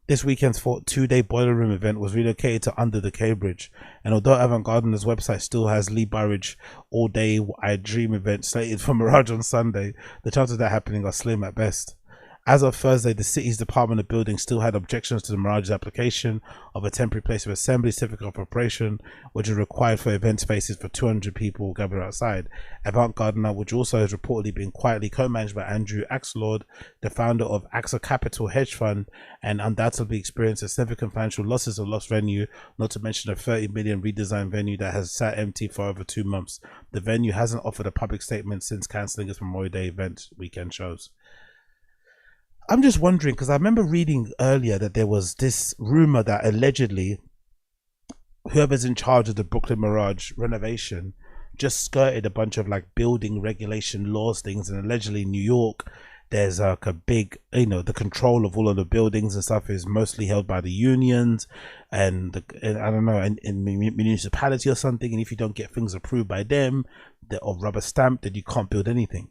This weekend's 2-day Boiler Room event was relocated to under the K Bridge, and although Avant Gardener's website still has Lee Burridge all-day I Dream event slated for Mirage on Sunday, the chances of that happening are slim at best. As of Thursday, the city's Department of Building still had objections to the Mirage's application of a temporary place of assembly certificate of operation, which is required for event spaces for 200 people gathered outside. Avant Gardener, which also has reportedly been quietly co-managed by Andrew Axelord, the founder of AXA Capital Hedge Fund, and undoubtedly experienced significant financial losses of lost venue, not to mention a 30 million redesigned venue that has sat empty for over 2 months. The venue hasn't offered a public statement since cancelling its Memorial Day event weekend shows. I'm just wondering, because I remember reading earlier that there was this rumor that allegedly whoever's in charge of the Brooklyn Mirage renovation just skirted a bunch of like building regulation laws things, and allegedly in New York there's like a big, you know, the control of all of the buildings and stuff is mostly held by the unions and I don't know, in municipality or something, and if you don't get things approved by them or rubber stamped, then you can't build anything.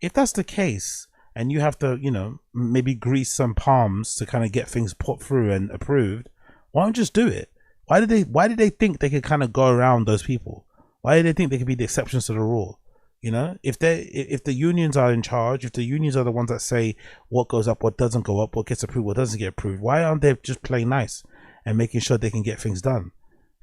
If that's the case, and you have to, you know, maybe grease some palms to kind of get things put through and approved, why don't you just do it? Why did they think they could kind of go around those people? Why did they think they could be the exceptions to the rule? You know, if the unions are in charge, if the unions are the ones that say what goes up, what doesn't go up, what gets approved, what doesn't get approved, why aren't they just playing nice and making sure they can get things done?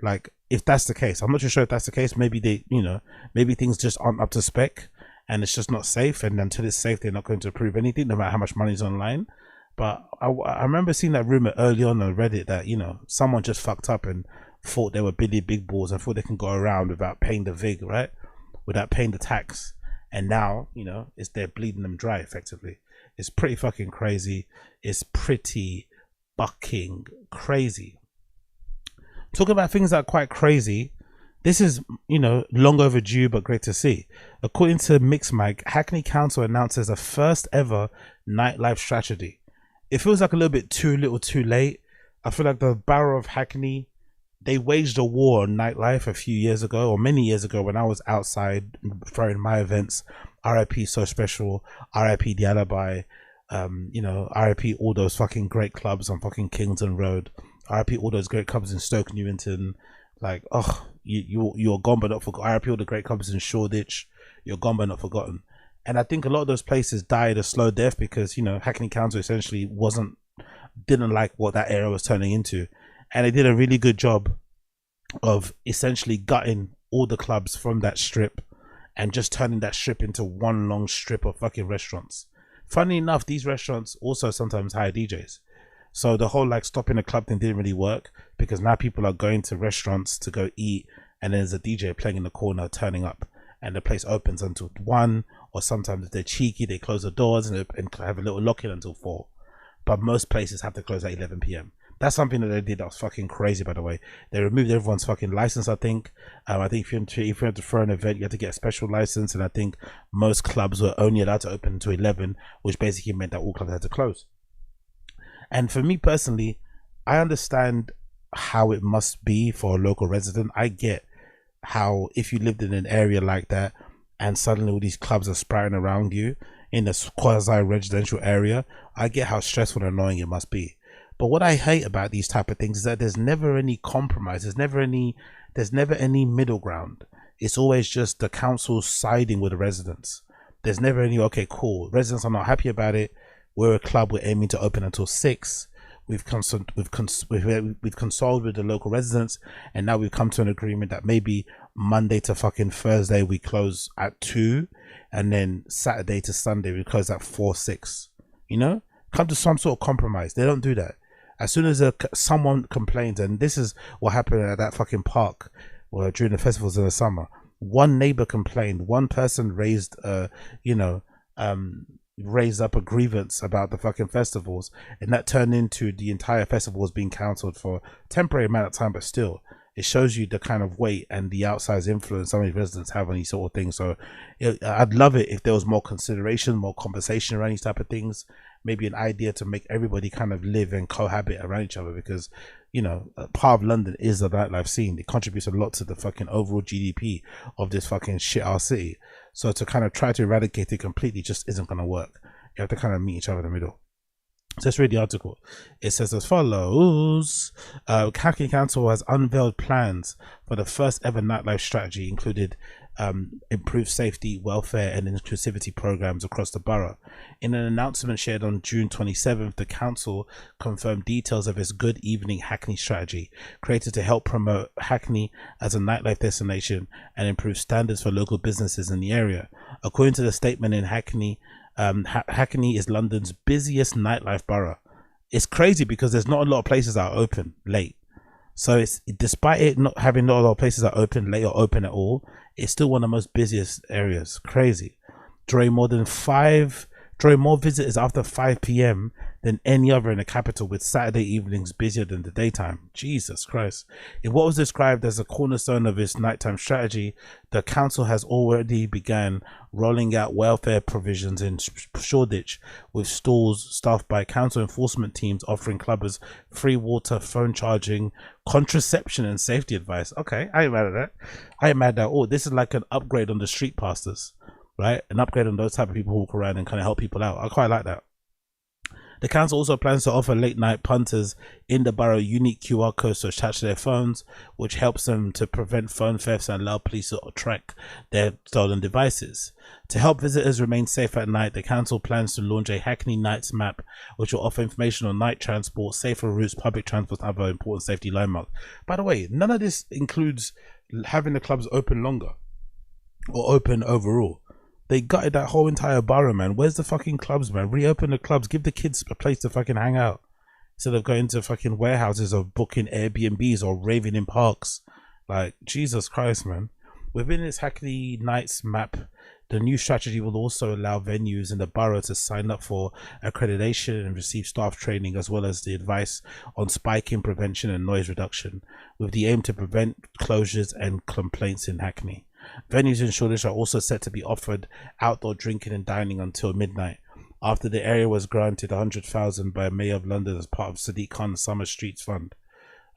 Like, if that's the case, I'm not too sure if that's the case. Maybe they, you know, maybe things just aren't up to spec and it's just not safe, and until it's safe they're not going to approve anything no matter how much money's online. But I remember seeing that rumor early on Reddit that, you know, someone just fucked up and thought they were Billy Big Balls and thought they can go around without paying the VIG, right? Without paying the tax. And now, you know, they're bleeding them dry effectively. It's pretty fucking crazy. It's pretty fucking crazy. Talking about things that are quite crazy, this is, you know, long overdue but great to see. According to Mixmag, Hackney Council announces a first ever nightlife strategy. It feels like a little bit too little too late. I feel like the Borough of Hackney, they waged a war on nightlife a few years ago, or many years ago, when I was outside throwing my events. RIP So Special, RIP The Alibi, you know, RIP all those fucking great clubs on fucking Kingston Road, RIP all those great clubs in Stoke Newington. Like, oh, you're gone but not forgotten. RIP all the great clubs in Shoreditch, you're gone but not forgotten. And I think a lot of those places died a slow death because, you know, Hackney Council essentially didn't like what that area was turning into. And they did a really good job of essentially gutting all the clubs from that strip and just turning that strip into one long strip of fucking restaurants. Funny enough, these restaurants also sometimes hire DJs. So the whole like stopping a club thing didn't really work because now people are going to restaurants to go eat and there's a DJ playing in the corner turning up and the place opens until 1, or sometimes if they're cheeky they close the doors and have a little lock-in until 4. But most places have to close at 11 p.m. That's something that they did that was fucking crazy, by the way. They removed everyone's fucking license, I think. I think if you had to throw an event, you had to get a special license, and I think most clubs were only allowed to open until 11, which basically meant that all clubs had to close. And for me personally, I understand how it must be for a local resident. I get how if you lived in an area like that and suddenly all these clubs are sprouting around you in a quasi-residential area, I get how stressful and annoying it must be. But what I hate about these type of things is that there's never any compromise. There's never any middle ground. It's always just the council siding with the residents. There's never any, okay, cool, residents are not happy about it. We're a club, we're aiming to open until 6. We've consulted with the local residents, and now we've come to an agreement that maybe Monday to fucking Thursday we close at 2, and then Saturday to Sunday we close at 4, 6. You know, come to some sort of compromise. They don't do that. As soon as someone complains, and this is what happened at that fucking park during the festivals in the summer. One neighbor complained. One person raised raised up a grievance about the fucking festivals, and that turned into the entire festivals being cancelled for a temporary amount of time. But still, it shows you the kind of weight and the outsized influence some of these residents have on these sort of things. So I'd love it if there was more consideration, more conversation around these type of things. Maybe an idea to make everybody kind of live and cohabit around each other, because, you know, part of London is the nightlife scene. It contributes a lot to the fucking overall GDP of this fucking shit ass city. So to kind of try to eradicate it completely just isn't going to work. You have to kind of meet each other in the middle. So let's read the article. It says as follows. Hackney Council has unveiled plans for the first ever nightlife strategy, included improved safety, welfare and inclusivity programs across the borough. In an announcement shared on June 27th, the council confirmed details of its Good Evening Hackney strategy, created to help promote Hackney as a nightlife destination and improve standards for local businesses in the area. According to the statement in Hackney, Hackney is London's busiest nightlife borough. It's crazy because there's not a lot of places that are open late. So it's, despite it not having not a lot of places that are open late or open at all, it's still one of the most busiest areas. Crazy. Drawing more visitors after 5 p.m. than any other in the capital, with Saturday evenings busier than the daytime. Jesus Christ. In what was described as a cornerstone of its nighttime strategy, the council has already begun rolling out welfare provisions in Shoreditch, with stalls staffed by council enforcement teams offering clubbers free water, phone charging, contraception and safety advice. Okay, I ain't mad at that. I ain't mad at all. This is like an upgrade on the street pastors, right? An upgrade on those type of people who walk around and kind of help people out. I quite like that. The council also plans to offer late night punters in the borough unique QR codes to attach to their phones, which helps them to prevent phone thefts and allow police to track their stolen devices. To help visitors remain safe at night, the council plans to launch a Hackney Nights map, which will offer information on night transport, safer routes, public transport, and other important safety landmarks. By the way, none of this includes having the clubs open longer or open overall. They gutted that whole entire borough, man. Where's the fucking clubs, man? Reopen the clubs. Give the kids a place to fucking hang out instead of going to fucking warehouses or booking Airbnbs or raving in parks. Like, Jesus Christ, man. Within its Hackney Nights map, the new strategy will also allow venues in the borough to sign up for accreditation and receive staff training, as well as the advice on spiking prevention and noise reduction, with the aim to prevent closures and complaints in Hackney. Venues in Shoreditch are also set to be offered outdoor drinking and dining until midnight, after the area was granted 100,000 by Mayor of London as part of Sadiq Khan's Summer Streets Fund.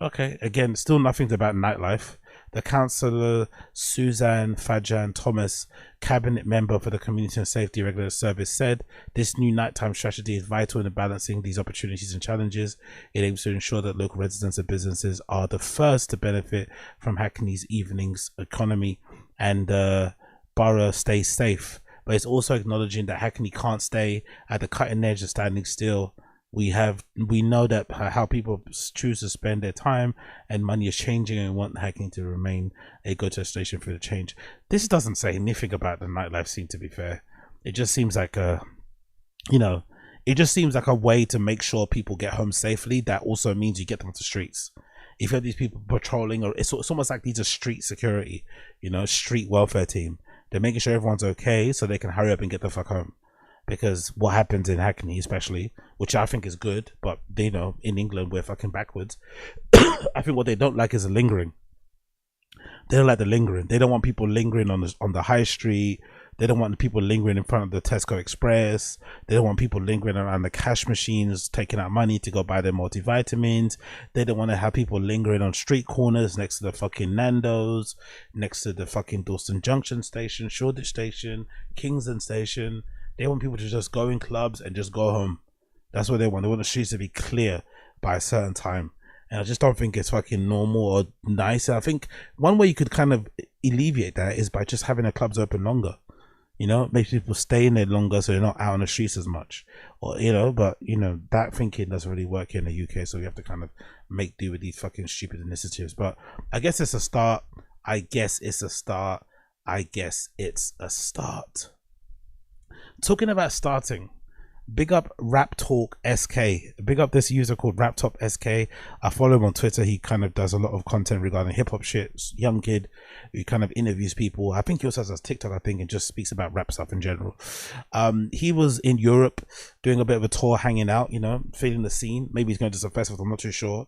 Okay, again, still nothing about nightlife. The councillor Suzanne Fajan Thomas, cabinet member for the Community and Safety Regular Service, said this new nighttime strategy is vital in balancing these opportunities and challenges. It aims to ensure that local residents and businesses are the first to benefit from Hackney's evenings economy and the borough stays safe. But it's also acknowledging that Hackney can't stay at the cutting edge of standing still. We know that how people choose to spend their time and money is changing, and we want Hackney to remain a go-to station for the change. This doesn't say anything about the nightlife scene, to be fair. It just seems like a way to make sure people get home safely. That also means you get them off the streets. If you have these people patrolling, or it's almost like these are street security, street welfare team. They're making sure everyone's okay so they can hurry up and get the fuck home. Because what happens in Hackney, especially, which I think is good, but they know in England we're fucking backwards. I think what they don't like is the lingering. They don't like the lingering. They don't want people lingering on the high street. They don't want people lingering in front of the Tesco Express. They don't want people lingering around the cash machines, taking out money to go buy their multivitamins. They don't want to have people lingering on street corners next to the fucking Nando's, next to the fucking Dalston Junction station, Shoreditch station, Kingsland station. They want people to just go in clubs and just go home. That's what they want. They want the streets to be clear by a certain time. And I just don't think it's fucking normal or nice. And I think one way you could kind of alleviate that is by just having the clubs open longer. Makes people stay in there longer so they're not out on the streets as much. Or, but that thinking doesn't really work here in the UK. So we have to kind of make do with these fucking stupid initiatives. But I guess it's a start. Talking about starting, big up raptalksk. Big up this user called raptalksk. I follow him on Twitter. He kind of does a lot of content regarding hip-hop shit. Young kid who kind of interviews people. I think he also has a TikTok, and just speaks about rap stuff in general. He was in Europe doing a bit of a tour, hanging out, feeling the scene. Maybe he's going to some festivals, I'm not too sure.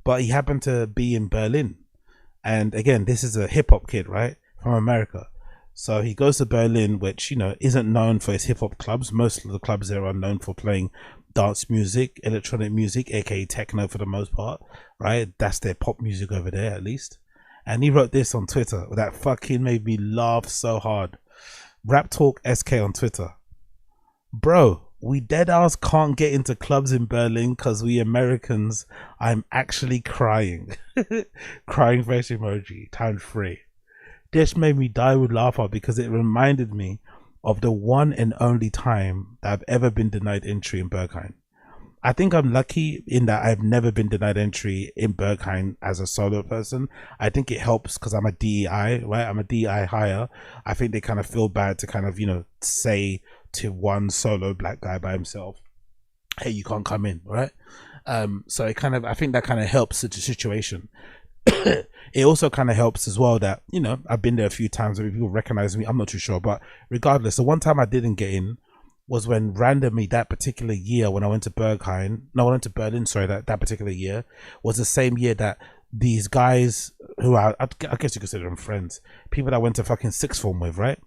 But he happened to be in Berlin. And again, this is a hip-hop kid, right? From America. So he goes to Berlin, which, isn't known for its hip-hop clubs. Most of the clubs there are known for playing dance music, electronic music, aka techno for the most part, right? That's their pop music over there, at least. And he wrote this on Twitter that fucking made me laugh so hard. raptalksk on Twitter. Bro, we dead ass can't get into clubs in Berlin because we Americans, I'm actually crying. Crying face emoji, times 3. This made me die with laughter because it reminded me of the one and only time that I've ever been denied entry in Berghain. I think I'm lucky in that I've never been denied entry in Berghain as a solo person. I think it helps because I'm a DEI, right? I'm a DEI hire. I think they kind of feel bad to kind of, say to one solo black guy by himself, hey, you can't come in, right? So I think that kind of helps the situation. It also kind of helps as well that I've been there a few times and people recognize me. I'm not too sure, but regardless, the one time I didn't get in was when randomly that particular year when I went to Berlin, that particular year was the same year that these guys who I guess you consider them friends, people that I went to fucking sixth form with, right,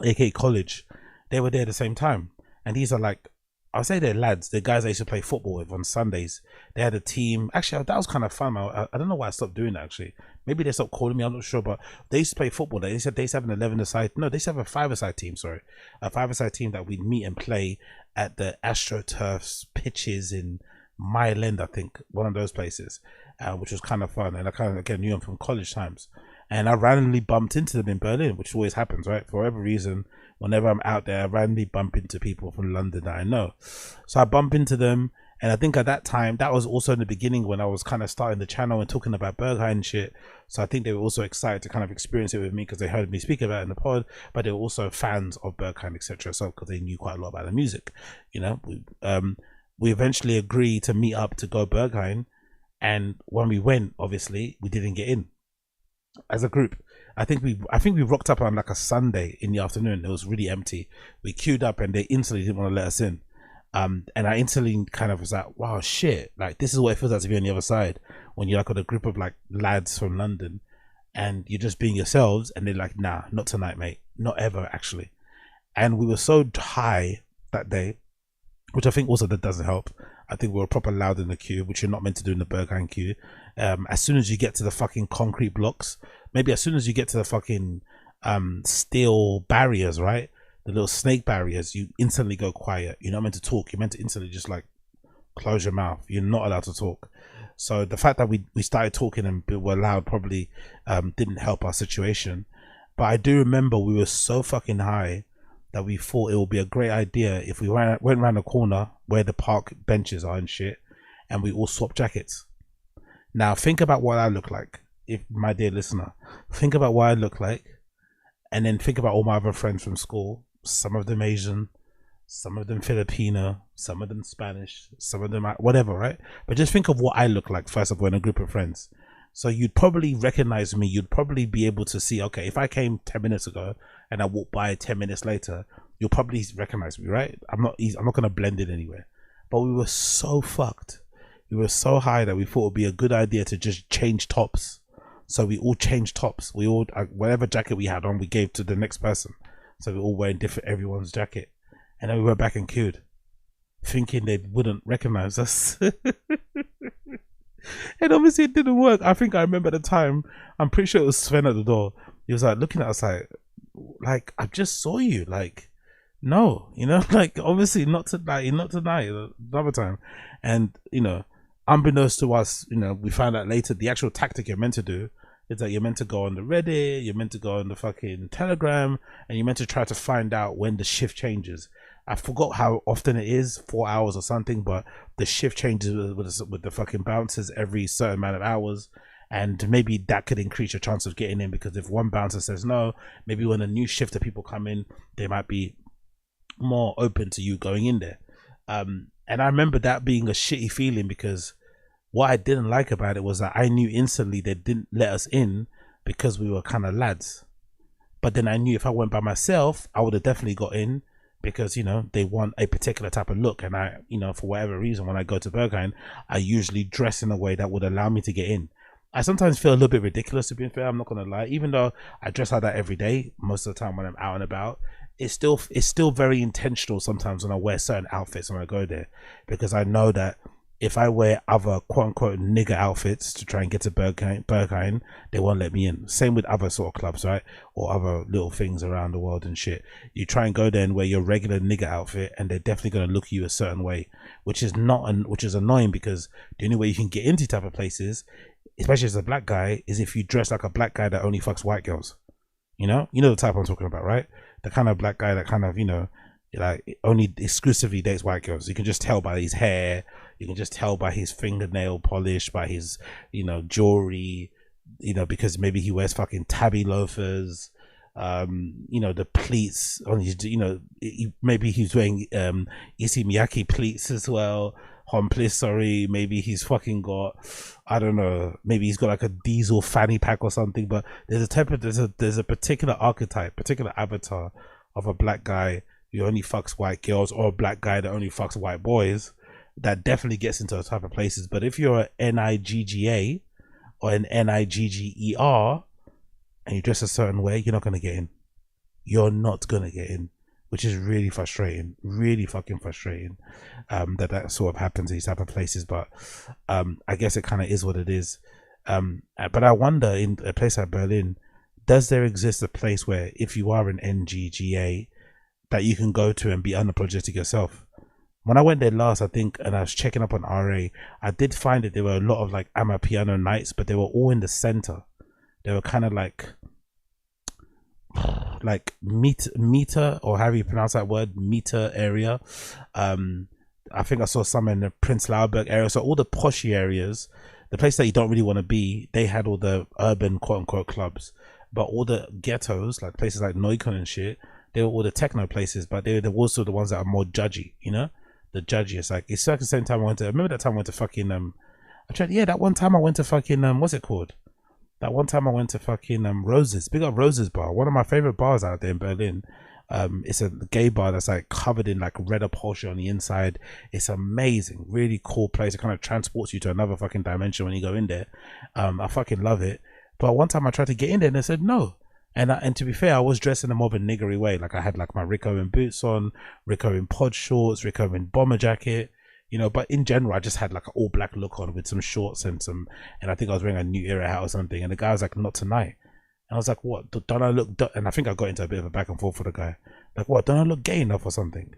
aka college, they were there at the same time. And these are like, I'll say they're lads. They're guys I used to play football with on Sundays. They had a team. Actually, that was kind of fun. I don't know why I stopped doing that, actually. Maybe they stopped calling me. I'm not sure. But they used to play football. They said they used to have an 11-a-side. No, they used to have a 5-a-side team, sorry. A 5-a-side team that we'd meet and play at the AstroTurf's pitches in Mile End, I think. One of those places, which was kind of fun. And I kind of, again, knew them from college times. And I randomly bumped into them in Berlin, which always happens, right? For whatever reason, whenever I'm out there, I randomly bump into people from London that I know. So I bump into them And I think at that time, that was also in the beginning when I was kind of starting the channel and talking about Berghain and shit. So I think they were also excited to kind of experience it with me because they heard me speak about it in the pod, but they were also fans of Berghain, etc. So because they knew quite a lot about the music, you know. We eventually agreed to meet up to go Berghain, and when we went, obviously we didn't get in as a group. I think we rocked up on like a Sunday in the afternoon. It was really empty. We queued up and they instantly didn't want to let us in. And I instantly kind of was like, wow, shit, like this is what it feels like to be on the other side when you're like with a group of like lads from London and you're just being yourselves, and they're like, nah, not tonight, mate, not ever, actually. And we were so high that day, which I think also that doesn't help. I think we were proper loud in the queue, which you're not meant to do in the Berghain queue. As soon as you get to the fucking concrete blocks, maybe as soon as you get to the fucking steel barriers, right, the little snake barriers, you instantly go quiet. You're not meant to talk. You're meant to instantly just like close your mouth. You're not allowed to talk. So the fact that we started talking and were loud probably didn't help our situation. But I do remember we were so fucking high that we thought it would be a great idea if we went around the corner where the park benches are and shit, and we all swap jackets. Now think about what I look like, if my dear listener, think about what I look like, and then think about all my other friends from school. Some of them Asian, some of them Filipino, some of them Spanish, some of them whatever, right? But just think of what I look like first of all in a group of friends. So you'd probably recognize me. You'd probably be able to see, okay, if I came 10 minutes ago and I walked by 10 minutes later, you'll probably recognize me, right? I'm not going to blend in anywhere. But we were so fucked. We were so high that we thought it would be a good idea to just change tops. So we all changed tops. We all, whatever jacket we had on, we gave to the next person. So we all wearing different everyone's jacket. And then we went back and queued, thinking they wouldn't recognize us. And obviously it didn't work. I think I remember at the time, I'm pretty sure it was Sven at the door. He was like looking at us like I just saw you. Like, no, you know, like obviously not tonight, another time. And, you know, unbeknownst to us, you know, we found out later the actual tactic you're meant to do is that you're meant to go on the Reddit, you're meant to go on the fucking Telegram, and you're meant to try to find out when the shift changes. I forgot how often it is, 4 hours or something, but the shift changes with the fucking bouncers every certain amount of hours, and maybe that could increase your chance of getting in, because if one bouncer says no, maybe when a new shift of people come in, they might be more open to you going in there. And I remember that being a shitty feeling, because what I didn't like about it was that I knew instantly they didn't let us in because we were kind of lads. But then I knew if I went by myself, I would have definitely got in, because, you know, they want a particular type of look. And I, you know, for whatever reason, when I go to Berghain, I usually dress in a way that would allow me to get in. I sometimes feel a little bit ridiculous, to be fair, I'm not going to lie. Even though I dress like that every day, most of the time when I'm out and about, it's still very intentional sometimes when I wear certain outfits when I go there, because I know that if I wear other quote-unquote nigger outfits to try and get to Berghain, they won't let me in. Same with other sort of clubs, right? Or other little things around the world and shit. You try and go there and wear your regular nigger outfit, and they're definitely going to look at you a certain way, which is annoying, because the only way you can get into type of places, especially as a black guy, is if you dress like a black guy that only fucks white girls. You know the type I'm talking about, right? The kind of black guy that kind of, you know, like only exclusively dates white girls. You can just tell by his hair, you can just tell by his fingernail polish, by his, you know, jewelry, you know, because maybe he wears fucking tabby loafers, you know, the pleats on his, you know, maybe he's wearing Issey Miyake pleats as well. Sorry, maybe he's fucking got, I don't know, maybe he's got like a diesel fanny pack or something. But there's a particular archetype, particular avatar of a black guy who only fucks white girls, or a black guy that only fucks white boys, that definitely gets into those type of places. But if you're an NIGGA or an NIGGER and you dress a certain way, you're not going to get in. You're not going to get in, which is really frustrating, really fucking frustrating, that sort of happens in these type of places. But I guess it kind of is what it is. But I wonder, in a place like Berlin, does there exist a place where if you are an NGGA that you can go to and be unapologetic yourself? When I went there last, I think, and I was checking up on RA, I did find that there were a lot of like Amapiano nights, but they were all in the center. They were kind of like meter, or how do you pronounce that word, meter area. I think I saw some in the Prince Lauberg area. So all the poshy areas, the place that you don't really want to be, they had all the urban quote unquote clubs. But all the ghettos, like places like Neukölln and shit, they were all the techno places, but they're also the ones that are more judgy, you know? The judgiest. Like, it's like the same time I went to, remember that time I went to fucking, that one time I went to fucking, what's it called? That one time I went to fucking, Roses, big up Roses bar, one of my favorite bars out there in Berlin. It's a gay bar that's like covered in like red upholstery on the inside. It's amazing, really cool place. It kind of transports you to another fucking dimension when you go in there. I fucking love it. But one time I tried to get in there and they said no. And to be fair, I was dressed in a more of a niggery way. Like I had like my Rick Owen boots on, Rick Owen pod shorts, Rick Owen bomber jacket, you know. But in general, I just had like an all black look on with some shorts and I think I was wearing a New Era hat or something. And the guy was like, "Not tonight." And I was like, "What? Don't I look?" And I think I got into a bit of a back and forth with the guy. Like, "What? Don't I look gay enough or something?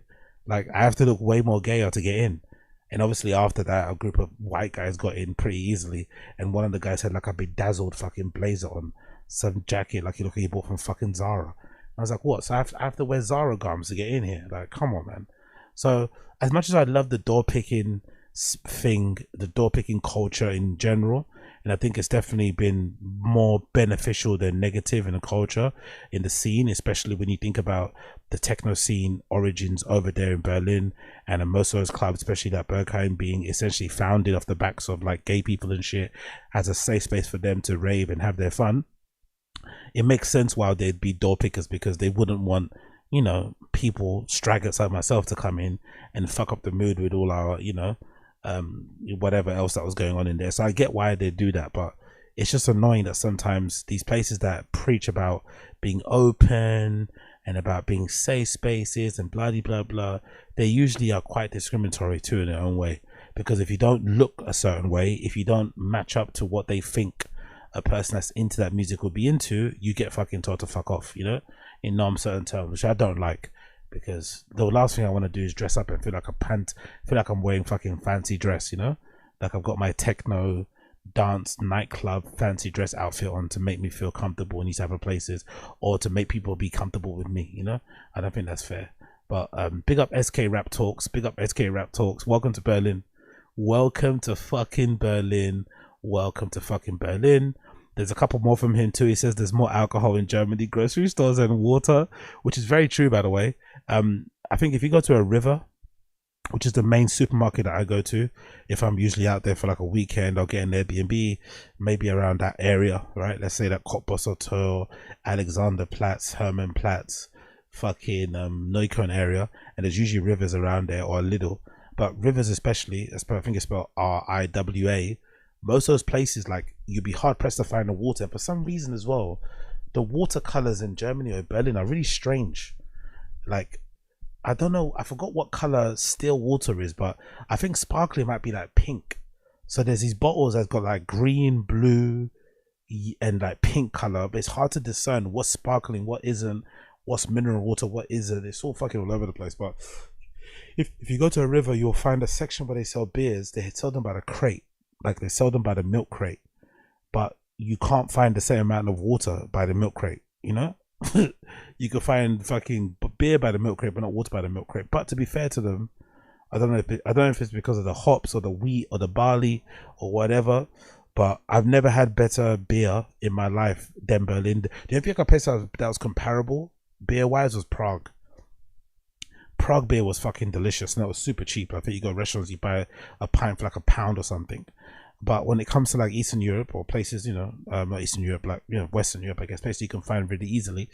Like I have to look way more gayer to get in." And obviously after that, a group of white guys got in pretty easily. And one of the guys had like a bedazzled fucking blazer on, some jacket like he bought from fucking Zara. I was like, what? So I have to wear Zara garments to get in here? Like, come on, man. So as much as I love the door picking thing, the door picking culture in general, and I think it's definitely been more beneficial than negative in the culture, in the scene, especially when you think about the techno scene origins over there in Berlin, and most of those clubs, especially that Berghain, being essentially founded off the backs of like gay people and shit, as a safe space for them to rave and have their fun. It makes sense why they'd be door pickers, because they wouldn't want, you know, people, stragglers like myself, to come in and fuck up the mood with all our, you know, whatever else that was going on in there. So I get why they do that, but it's just annoying that sometimes these places that preach about being open and about being safe spaces and blah blah blah, they usually are quite discriminatory too in their own way. Because if you don't look a certain way, if you don't match up to what they think a person that's into that music would be into, you get fucking told to fuck off, you know, in non-certain terms, which I don't like. Because the last thing I want to do is dress up and feel like I'm wearing fucking fancy dress, you know, like I've got my techno dance nightclub fancy dress outfit on to make me feel comfortable in these type of places, or to make people be comfortable with me, you know. I don't think that's fair. But big up SK Rap Talks, big up SK Rap Talks. Welcome to Berlin, welcome to fucking Berlin, welcome to fucking Berlin. There's a couple more from him too. He says there's more alcohol in Germany grocery stores and water, which is very true, by the way. I think if you go to a River, which is the main supermarket that I go to, if I'm usually out there for like a weekend, I'll get an Airbnb, maybe around that area, right? Let's say that Cottbus Hotel, Alexanderplatz, Hermannplatz, fucking Neukölln area, and there's usually Rivers around there, or a little. But Rivers especially, I think it's spelled RIWA. Most of those places, like, you'd be hard pressed to find the water. And for some reason as well, the watercolors in Germany or Berlin are really strange. Like, I don't know, I forgot what color still water is, but I think sparkling might be like pink. So there's these bottles that's got like green, blue, and like pink color, but it's hard to discern what's sparkling, what isn't, what's mineral water, what isn't. It's all fucking all over the place. But if you go to a River, you'll find a section where they sell beers. They sell them by the crate, like they sell them by the milk crate, but you can't find the same amount of water by the milk crate, you know. You can find fucking beer by the milk crate, but not water by the milk crate. But to be fair to them, I don't know if it's because of the hops or the wheat or the barley or whatever, but I've never had better beer in my life than Berlin. The only place that was comparable beer wise was Prague. Prague beer was fucking delicious, and it was super cheap. I think you go to restaurants, you buy a pint for like £1 or something. But when it comes to like Eastern Europe or places, you know, not Eastern Europe, like, you know, Western Europe, I guess, places you can find really easily,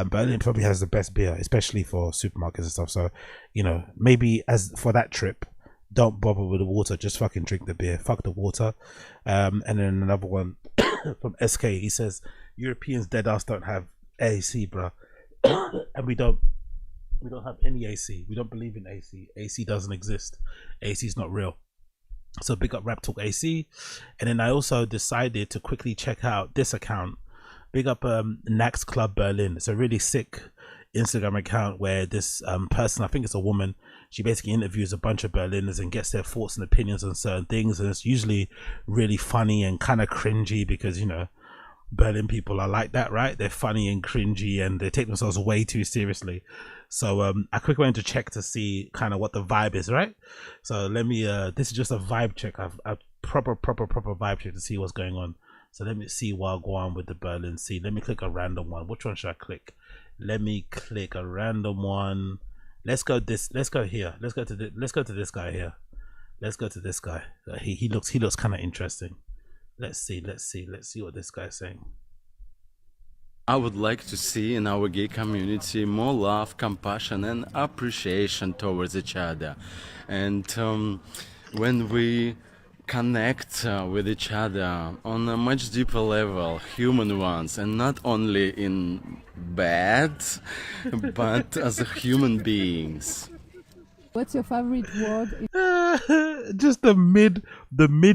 Berlin probably has the best beer, especially for supermarkets and stuff. So, you know, maybe as for that trip, don't bother with the water, just fucking drink the beer, fuck the water. And then another one from SK, he says Europeans dead ass don't have AC, bro. And we don't have any AC. We don't believe in AC. AC doesn't exist. AC is not real. So big up Rap Talk AC. And then I also decided to quickly check out this account. Big up Nacht Club Berlin. It's a really sick Instagram account where this person, I think it's a woman, she basically interviews a bunch of Berliners and gets their thoughts and opinions on certain things. And it's usually really funny and kind of cringy because, you know, Berlin people are like that, right? They're funny and cringy and they take themselves way too seriously. So I quickly went to check to see kind of what the vibe is, right? So let me this is just a vibe check. I've proper vibe check to see what's going on. So let me see what I'll go on with the Berlin scene. Let me click a random one. Which one should I click? Let me click a random one. Let's go here. Let's go to this guy here. Let's go to this guy. He looks kind of interesting. Let's see what this guy's saying. I would like to see in our gay community more love, compassion, and appreciation towards each other. And when we connect with each other on a much deeper level, human ones, and not only in bed, but as human beings. What's your favorite word? Just the mid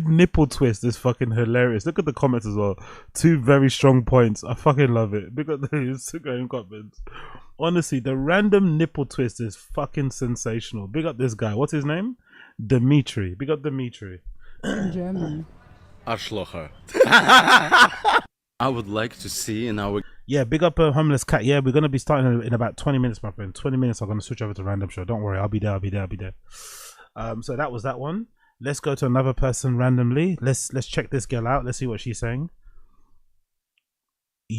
nipple twist is fucking hilarious. Look at the comments as well. 2 very strong points. I fucking love it. Look at the Instagram comments. Honestly, the random nipple twist is fucking sensational. Big up this guy. What's his name? Dimitri. Big up Dimitri. In German. Arschlocher. I would like to see in our... Yeah, big up a homeless cat. Yeah, we're going to be starting in about 20 minutes, my friend. 20 minutes, I'm going to switch over to random show. Don't worry, I'll be there. So that was that one. Let's go to another person randomly. Let's check this girl out. Let's see what she's saying.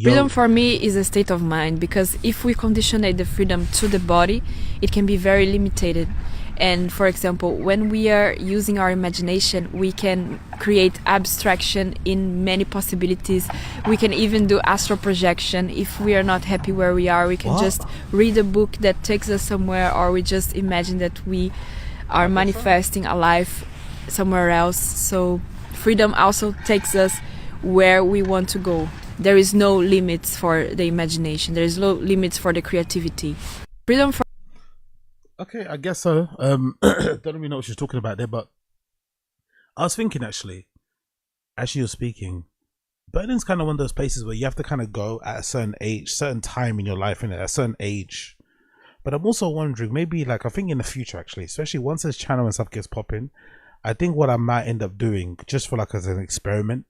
Freedom for me is a state of mind, because if we conditionate the freedom to the body, it can be very limited. And for example, when we are using our imagination, we can create abstraction in many possibilities. We can even do astral projection. If we are not happy where we are, we can just read a book that takes us somewhere, or we just imagine that we are manifesting a life somewhere else. So freedom also takes us where we want to go. There is no limits for the imagination. There is no limits for the creativity. Freedom for... Okay, I guess so. Don't really know what she's talking about there, but I was thinking actually, as you were speaking, Berlin's kind of one of those places where you have to kind of go at a certain age, certain time in your life, at a certain age. But I'm also wondering, maybe like, I think in the future actually, especially once this channel and stuff gets popping, I think what I might end up doing, just for like as an experiment,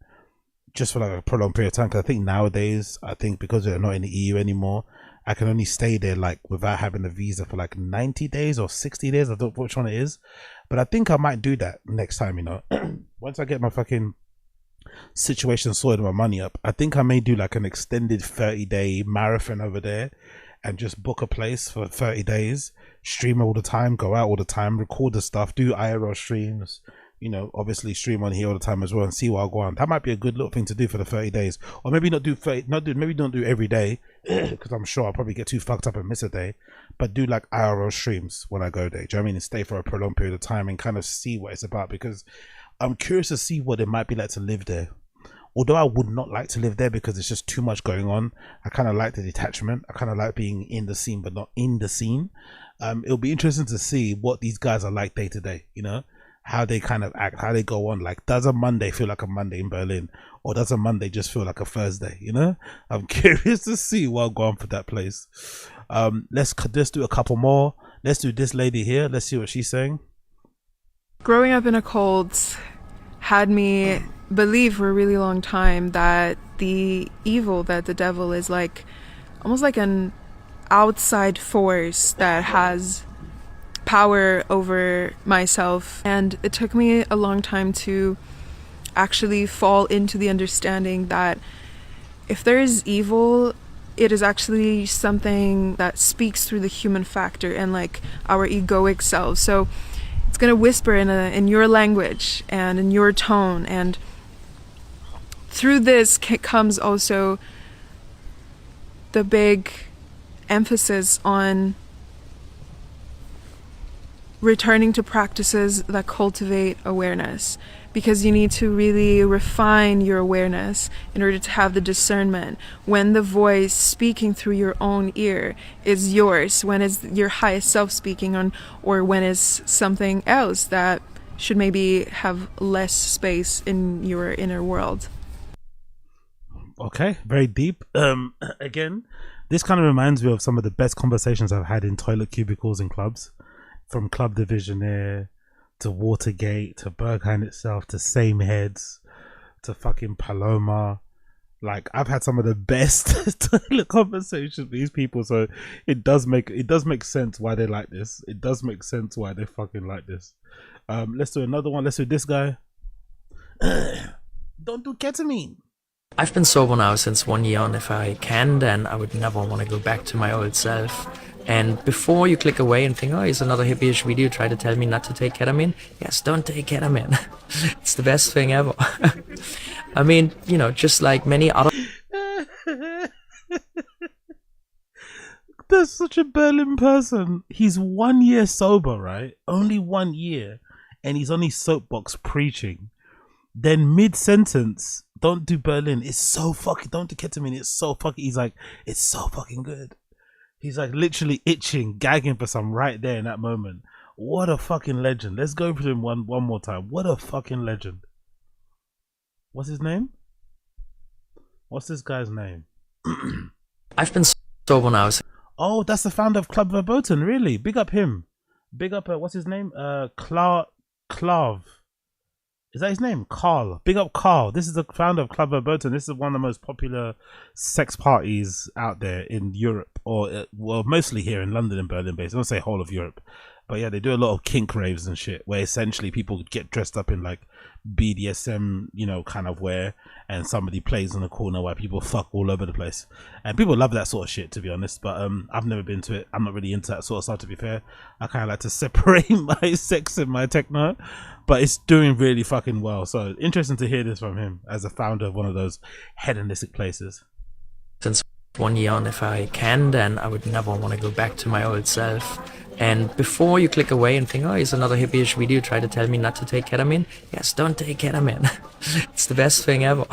just for like a prolonged period of time, because I think nowadays, I think because they're not in the EU anymore, I can only stay there like without having a visa for like 90 days or 60 days. I don't know which one it is, but I think I might do that next time, you know. Once I get my fucking situation sorted, my money up, I think I may do like an extended 30-day marathon over there and just book a place for 30 days, stream all the time, go out all the time, record the stuff, do IRL streams, you know, obviously stream on here all the time as well, and see what I'll go on. That might be a good little thing to do for the 30 days, or maybe not do 30, maybe don't do every day, because I'm sure I'll probably get too fucked up and miss a day, but do like IRL streams when I go there. Do you know what I mean? And stay for a prolonged period of time and kind of see what it's about, because I'm curious to see what it might be like to live there. Although I would not like to live there because it's just too much going on. I kind of like the detachment. I kind of like being in the scene, but not in the scene. It'll be interesting to see what these guys are like day to day, you know, how they kind of act, how they go on. Like, does a Monday feel like a Monday in Berlin, or does a Monday just feel like a Thursday, you know? I'm curious to see what'll go on for that place. Let's just do a couple more. Let's do this lady here. Let's see what she's saying. Growing up in a cult had me believe for a really long time that the evil, that the devil is like almost like an outside force that has power over myself. And it took me a long time to actually fall into the understanding that if there is evil, it is actually something that speaks through the human factor and like our egoic selves. So it's gonna whisper in your language and in your tone, and through this comes also the big emphasis on returning to practices that cultivate awareness, because you need to really refine your awareness in order to have the discernment when the voice speaking through your own ear is yours, when it's your highest self speaking on, or when it's something else that should maybe have less space in your inner world. Okay, very deep. Again, this kind of reminds me of some of the best conversations I've had in toilet cubicles in clubs, from Club Divisionaire to Watergate to Berghain itself to Same Heads to fucking Paloma. Like I've had some of the best toilet conversations with these people, so it does make sense why they like this. It does make sense why they fucking like this. Let's do another one. Let's do this guy. Don't do ketamine. I've been sober now since 1 year, and if I can, then I would never want to go back to my old self. And before you click away and think, oh, here's another hippie-ish video, try to tell me not to take ketamine. Yes, don't take ketamine. It's the best thing ever. I mean, you know, just like many other... There's such a Berlin person. He's 1 year sober, right? Only 1 year. And he's on his soapbox preaching. Then mid-sentence, don't do Berlin. It's so fucking... Don't do ketamine. It's so fucking... He's like, it's so fucking good. He's like literally itching, gagging for some right there in that moment. What a fucking legend. Let's go for him one more time. What a fucking legend. What's his name? What's this guy's name? I've been sober now. Oh, that's the founder of Club Verboten, really? Big up him. Big up, what's his name? Clav. Is that his name? Carl. Big up Carl. This is the founder of Club Verboten. This is one of the most popular sex parties out there in Europe, or well, mostly here in London and Berlin based. I don't say whole of Europe. But yeah, they do a lot of kink raves and shit, where essentially people get dressed up in like BDSM, you know, kind of wear, and somebody plays in the corner where people fuck all over the place. And people love that sort of shit, to be honest. But I've never been to it. I'm not really into that sort of stuff, to be fair. I kind of like to separate my sex and my techno. But it's doing really fucking well. So interesting to hear this from him as a founder of one of those hedonistic places. Since 1 year, and if I can, then I would never want to go back to my old self. And before you click away and think, oh, here's another hippie-ish video, try to tell me not to take ketamine. Yes, don't take ketamine. It's the best thing ever.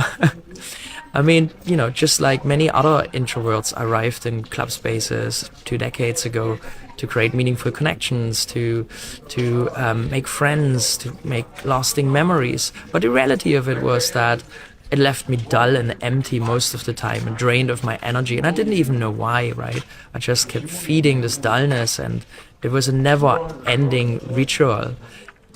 I mean, you know, just like many other introverts, I arrived in club spaces 2 decades ago to create meaningful connections, to make friends, to make lasting memories. But the reality of it was that it left me dull and empty most of the time and drained of my energy. And I didn't even know why, right? I just kept feeding this dullness, and it was a never-ending ritual.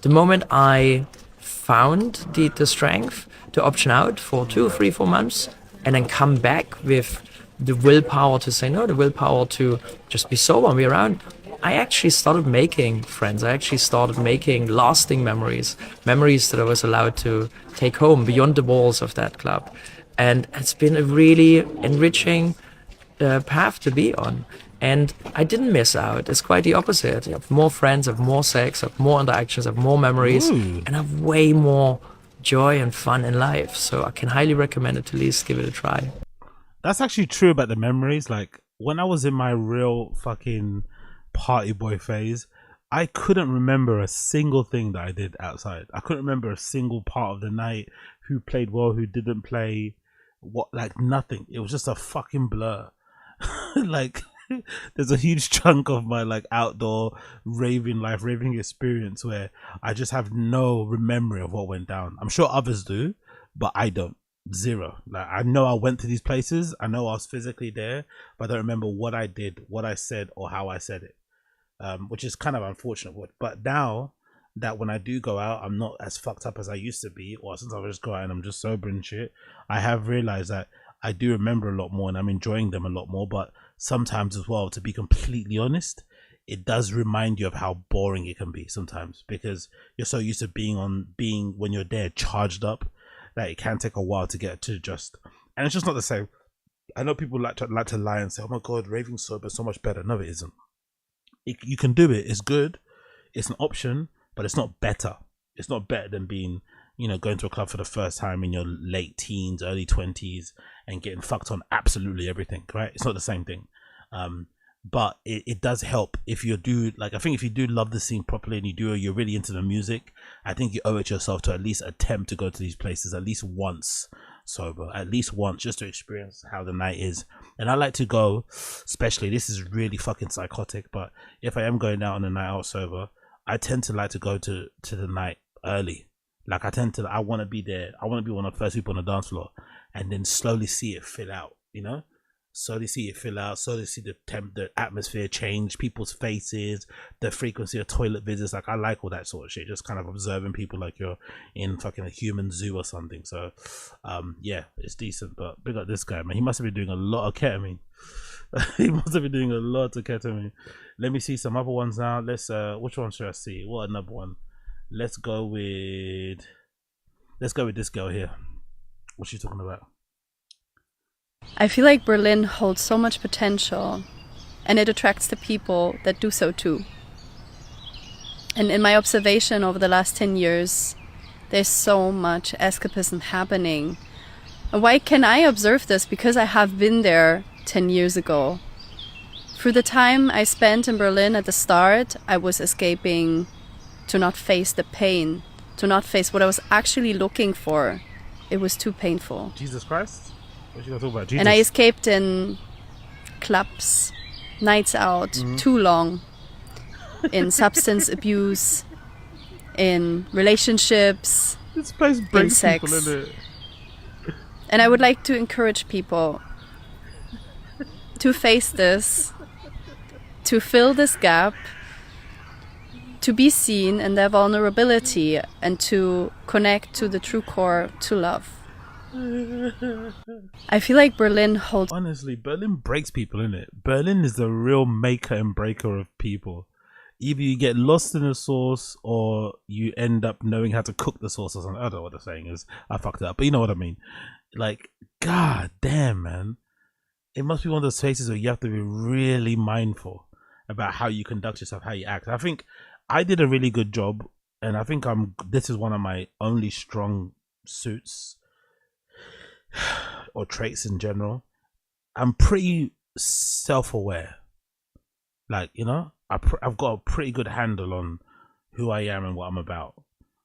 The moment I found the strength to option out for 2, 3, 4 months and then come back with the willpower to say no, the willpower to just be sober and be around, I actually started making friends. I actually started making lasting memories that I was allowed to take home beyond the walls of that club. And it's been a really enriching path to be on. And I didn't miss out. It's quite the opposite. I have more friends, I have more sex, I have more interactions, I have more memories, and I have way more joy and fun in life. So I can highly recommend it, to at least give it a try. That's actually true about the memories. Like when I was in my real fucking party boy phase, I couldn't remember a single thing that I did outside. I couldn't remember a single part of the night, who played well, who didn't play, what, like nothing. It was just a fucking blur. Like there's a huge chunk of my like outdoor raving experience where I just have no memory of what went down. I'm sure others do, but I don't. Zero. Like I know I went to these places, I know I was physically there, but I don't remember what I did, what I said, or how I said it. Which is kind of unfortunate. But now that when I do go out, I'm not as fucked up as I used to be, or since I just go out and I'm just sober and shit, I have realized that I do remember a lot more and I'm enjoying them a lot more. But sometimes as well, to be completely honest, it does remind you of how boring it can be sometimes, because you're so used to being when you're there charged up that it can take a while to get to adjust. And it's just not the same. I know people like to lie and say, oh my god, raving sober is so much better. No, it isn't. You can do it. It's good. It's an option, but it's not better. It's not better than being, you know, going to a club for the first time in your late teens, early 20s and getting fucked on absolutely everything, right? It's not the same thing. But it does help if you do, like, I think if you do love the scene properly and you're really into the music, I think you owe it to yourself to at least attempt to go to these places at least once sober, at least once, just to experience how the night is. And I like to go, especially, this is really fucking psychotic, but if I am going out on a night out sober, I tend to like to go to the night early. Like I want to be there. I want to be one of the first people on the dance floor and then slowly see it fill out, you know? slowly see it fill out, slowly see the atmosphere change, people's faces, the frequency of toilet visits. Like, I like all that sort of shit, just kind of observing people like you're in fucking a human zoo or something. So yeah, it's decent. But big up this guy, man. He must have been doing a lot of ketamine. He must have been doing a lot of ketamine. Let me see some other ones now. Let's which one should I see? What another one? Let's go with this girl here. What's she talking about? I feel like Berlin holds so much potential, and it attracts the people that do so too. And in my observation over the last 10 years, there's so much escapism happening. And why can I observe this? Because I have been there 10 years ago. Through the time I spent in Berlin at the start, I was escaping to not face the pain, to not face what I was actually looking for. It was too painful. Jesus Christ? What you gonna talk about? Jesus. And I escaped in clubs, nights out, too long, in substance abuse, in relationships, This place in breaks sex. people, isn't it? And I would like to encourage people to face this, to fill this gap, to be seen in their vulnerability, and to connect to the true core, to love. I feel like Berlin holds... Honestly, Berlin breaks people, innit? Berlin is the real maker and breaker of people. Either you get lost in the sauce, or you end up knowing how to cook the sauce or something. I don't know what the saying is. I fucked it up, but you know what I mean. Like, god damn, man. It must be one of those spaces where you have to be really mindful about how you conduct yourself, how you act. I think I did a really good job, and I think this is one of my only strong suits or traits in general. I'm pretty self-aware. Like, you know, I've got a pretty good handle on who I am and what I'm about.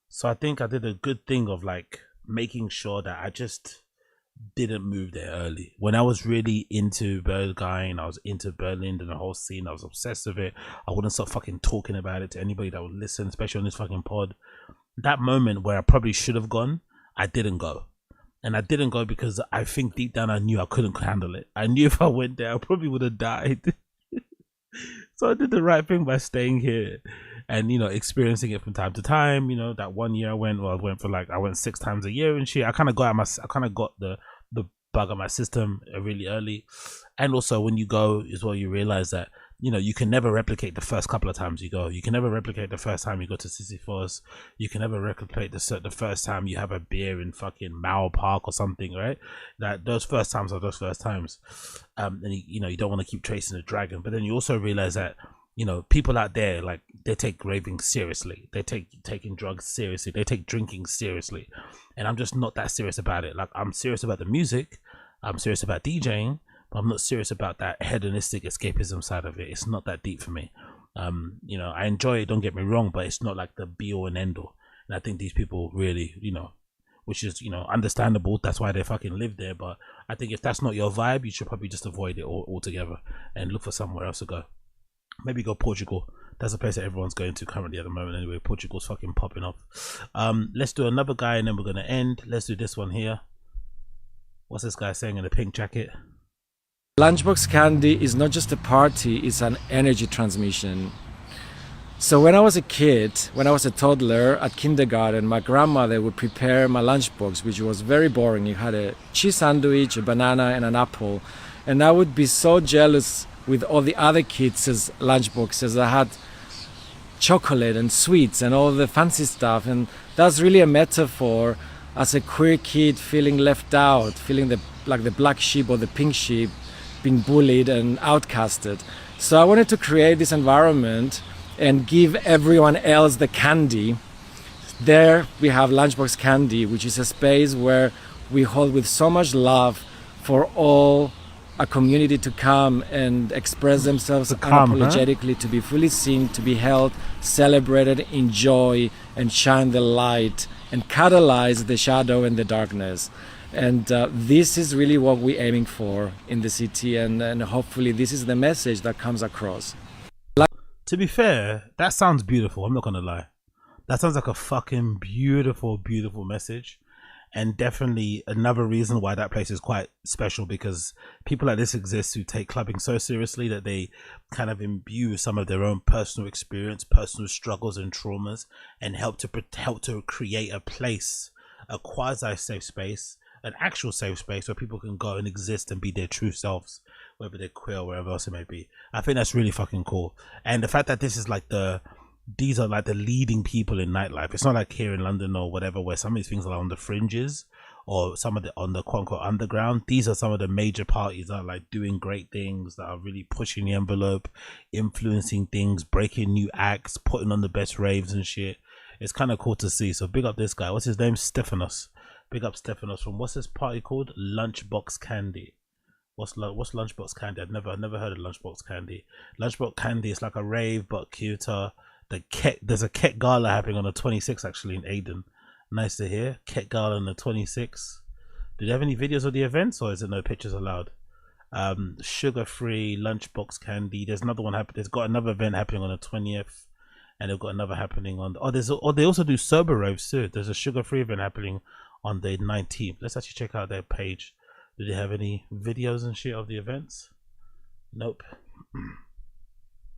So I think I did a good thing of like making sure that I just didn't move there early. When I was really into Berghain, I was into Berlin and the whole scene, I was obsessed with it. I wouldn't stop fucking talking about it to anybody that would listen, especially on this fucking pod. That moment where I probably should have gone, I didn't go. And I didn't go because I think deep down I knew I couldn't handle it. I knew if I went there, I probably would have died. So I did the right thing by staying here and, you know, experiencing it from time to time. You know, that one year I went 6 times a year and shit. I kind of got the bug of my system really early. And also when you go as well, you realize that, you know, you can never replicate the first couple of times you go. You can never replicate the first time you go to Sisyphos. You can never replicate the first time you have a beer in fucking Mao Park or something, right? That those first times are those first times. And you know, you don't want to keep tracing the dragon. But then you also realize that, you know, people out there, like, they take raving seriously. They take taking drugs seriously. They take drinking seriously. And I'm just not that serious about it. Like, I'm serious about the music. I'm serious about DJing. But I'm not serious about that hedonistic escapism side of it. It's not that deep for me. You know, I enjoy it, don't get me wrong, but it's not like the be all and end all. And I think these people really, you know, which is, you know, understandable. That's why they fucking live there. But I think if that's not your vibe, you should probably just avoid it altogether and look for somewhere else to go. Maybe go Portugal. That's a place that everyone's going to currently at the moment anyway. Portugal's fucking popping off. Let's do another guy and then we're going to end. Let's do this one here. What's this guy saying in a pink jacket? Lunchbox candy is not just a party, it's an energy transmission. So when I was a kid, when I was a toddler at kindergarten, my grandmother would prepare my lunchbox, which was very boring. You had a cheese sandwich, a banana and an apple. And I would be so jealous with all the other kids' lunchboxes. I had chocolate and sweets and all the fancy stuff. And that's really a metaphor as a queer kid feeling left out, feeling like the black sheep or the pink sheep, being bullied and outcasted. So I wanted to create this environment and give everyone else the candy. There we have Lunchbox Candy, which is a space where we hold with so much love for all a community to come and express themselves unapologetically, to be fully seen, to be held, celebrated, enjoy, and shine the light and catalyze the shadow and the darkness. And this is really what we're aiming for in the city, and hopefully this is the message that comes across. To be fair, that sounds beautiful. I'm not gonna lie. That sounds like a fucking beautiful, beautiful message. And definitely another reason why that place is quite special, because people like this exist who take clubbing so seriously that they kind of imbue some of their own personal experience, personal struggles and traumas, and help to create a place, a quasi safe space, an actual safe space where people can go and exist and be their true selves, whether they're queer or wherever else it may be. I think that's really fucking cool. And the fact that this is like these are like the leading people in nightlife. It's not like here in London or whatever, where some of these things are on the fringes or some of the on the quote unquote underground. These are some of the major parties that are like doing great things, that are really pushing the envelope, influencing things, breaking new acts, putting on the best raves and shit. It's kind of cool to see. So big up this guy. What's his name? Stephanos. Big up Stephanos from, what's this party called? Lunchbox Candy. What's Lunchbox Candy? I've never heard of Lunchbox Candy. Lunchbox Candy is like a rave but cuter. There's a Ket Gala happening on the 26th actually in Aden. Nice to hear. Ket Gala on the 26th. Do they have any videos of the events, or is it no pictures allowed? Sugar free Lunchbox Candy. There's another one happening. There's got another event happening on the 20th, and they've got another happening on. They also do sober raves too. There's a sugar free event happening on the 19th. Let's actually check out their page. Do they have any videos and shit of the events? Nope.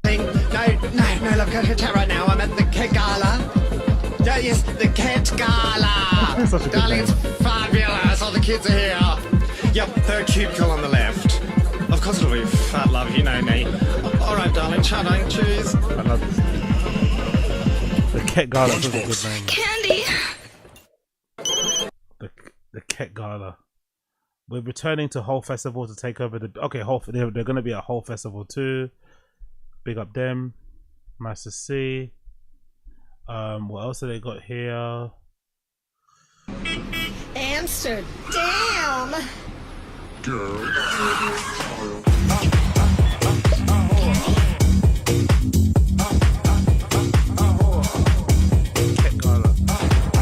No, love, go to chat right now. I'm at the Ket Gala. Yeah, yes, the Ket Gala. Darling, it's fabulous. All the kids are here. Yep, third cubicle on the left. Of course it'll be fat, love, you know me. All right, darling, chatting, cheers. I love this. The Ket Gala is a good name. Candy. The Ket Gala. We're returning to Whole Festival to take over the. Okay, they're going to be at Whole Festival too. Big up them. Nice to see. What else have they got here? Amsterdam.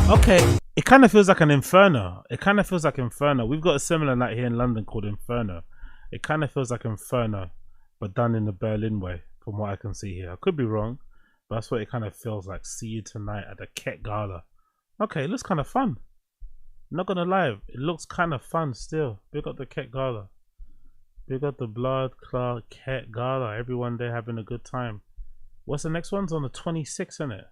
Okay, it kind of feels like an Inferno. We've got a similar night here in London called Inferno. It kind of feels like Inferno, but done in the Berlin way, from what I can see here. I could be wrong, but that's what it kind of feels like. See you tonight at the Ket Gala. Okay, it looks kind of fun. Not gonna lie, it looks kind of fun still. Big up the Ket Gala. Big up the Blood Clot Ket Gala. Everyone there having a good time. What's the next one's on the 26th, isn't it?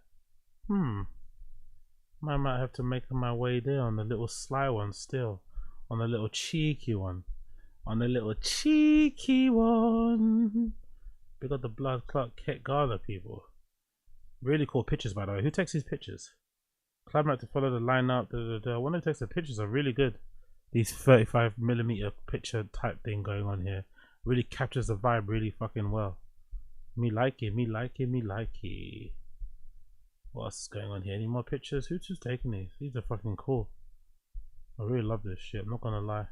I might have to make my way there on the little sly one still. On the little cheeky one. We got the Blood Clot Ket Gala, people. Really cool pictures, by the way. Who takes these pictures? Club night to follow the lineup. One who takes the pictures are really good. These 35mm picture type thing going on here really captures the vibe really fucking well. Me like it. What else is going on here? Any more pictures? Who's taking these? These are fucking cool. I really love this shit. I'm not gonna lie.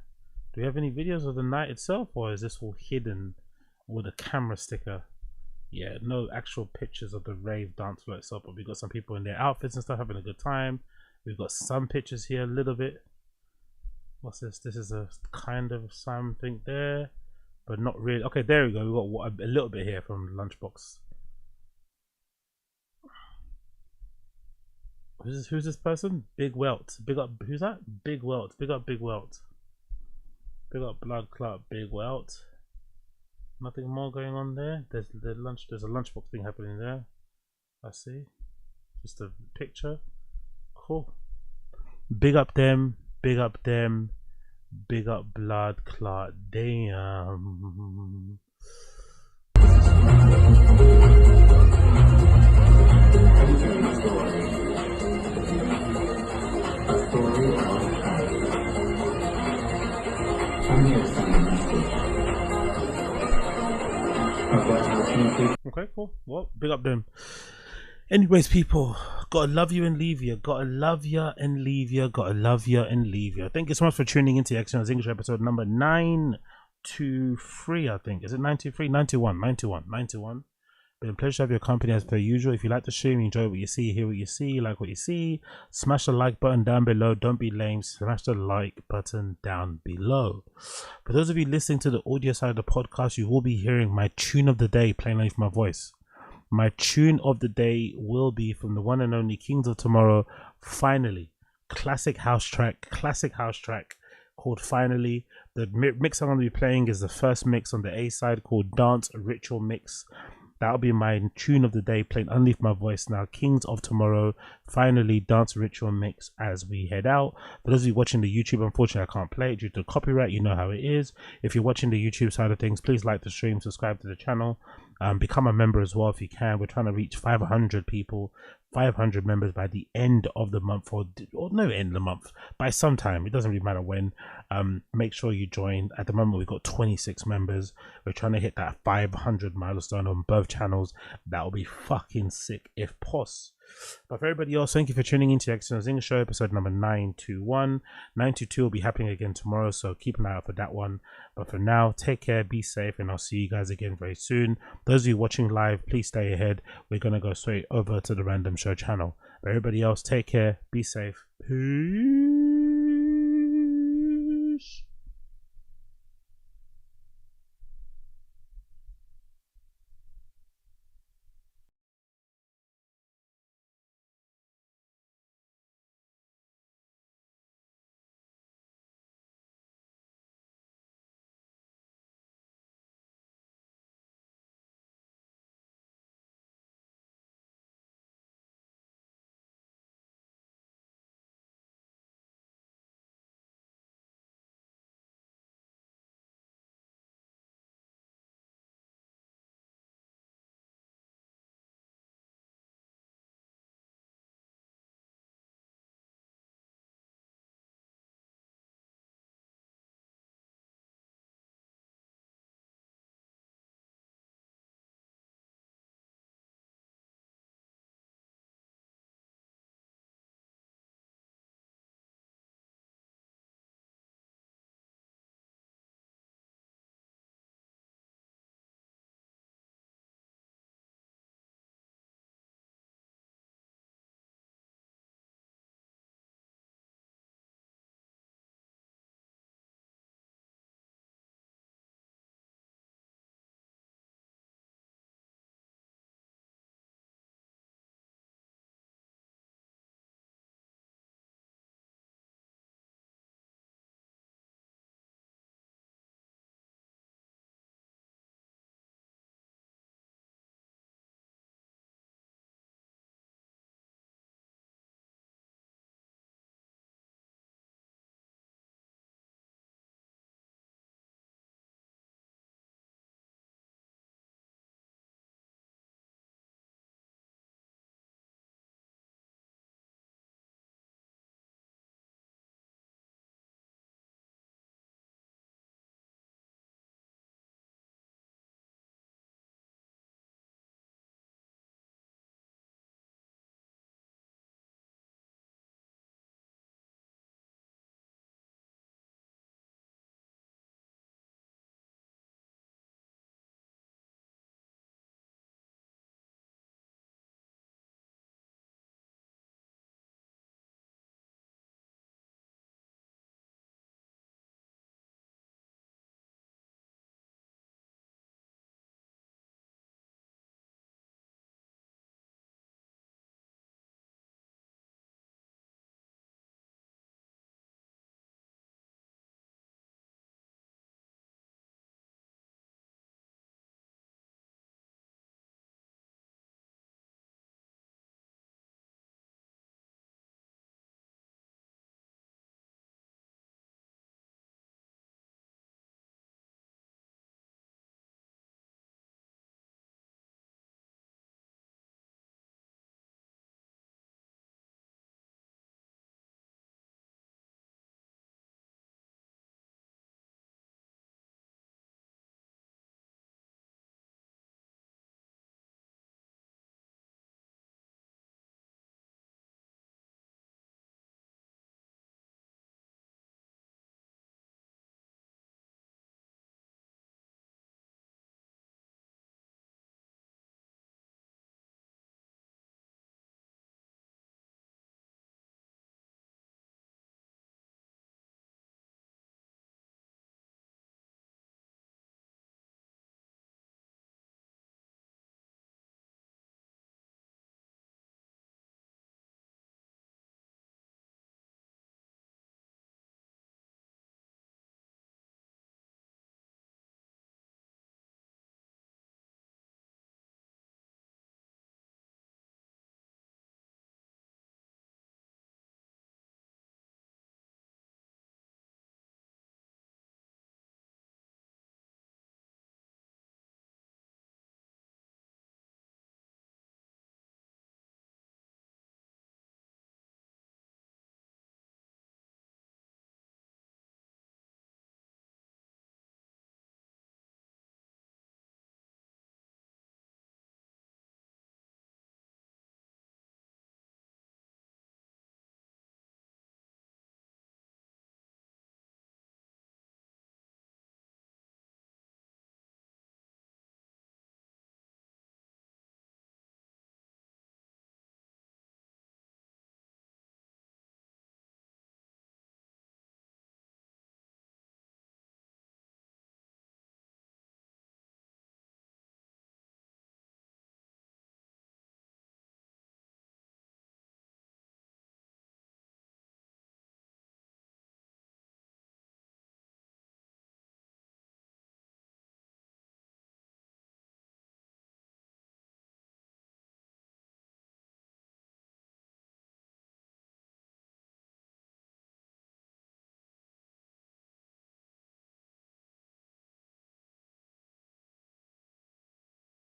Do we have any videos of the night itself, or is this all hidden with a camera sticker? Yeah, no actual pictures of the rave dance floor itself, but we got some people in their outfits and stuff having a good time. We've got some pictures here, a little bit. What's this? This is a kind of something there, but not really. Okay, there we go. We got a little bit here from Lunchbox. Who's this person? Big Welt. Big up. Who's that? Big Welt. Big up Big Welt. Big up Blood Club. Big Welt. Nothing more going on there. There's a lunchbox thing happening there. I see. Just a picture. Cool. Big up them. Big up them. Big up Blood Clot. Damn. Okay, cool. Well, big up them. Anyways, people, gotta love you and leave you. Gotta love you and leave you. Gotta love you and leave you. Thank you so much for tuning into the Excellence English episode number 923, I think. Is it 923? 91. Been a pleasure to have your company as per usual. If you like the stream, you enjoy what you see, hear what you see, like what you see, smash the like button down below. Don't be lame. Smash the like button down below. For those of you listening to the audio side of the podcast, you will be hearing my tune of the day playing underneath my voice. My tune of the day will be from the one and only Kings of Tomorrow, Finally, classic house track called Finally. The mix I'm going to be playing is the first mix on the A side called Dance Ritual Mix. That'll be my tune of the day, playing underneath my voice now. Kings of Tomorrow, Finally, Dance Ritual Mix as we head out. For those of you watching the YouTube, unfortunately I can't play it due to copyright. You know how it is. If you're watching the YouTube side of things, please like the stream, subscribe to the channel, become a member as well if you can. We're trying to reach 500 people, 500 members by the end of the month, or no end of the month, by some time. It doesn't really matter when. Make sure you join. At the moment we've got 26 members. We're trying to hit that 500 milestone on both channels. That will be fucking sick if possible. But for everybody else, thank you for tuning into the External English Show, episode number 921. 922 will be happening again tomorrow, so keep an eye out for that one. But for now, take care, be safe, and I'll see you guys again very soon. Those of you watching live, please stay ahead. We're going to go straight over to the Random Show channel. But everybody else, take care, be safe. Peace.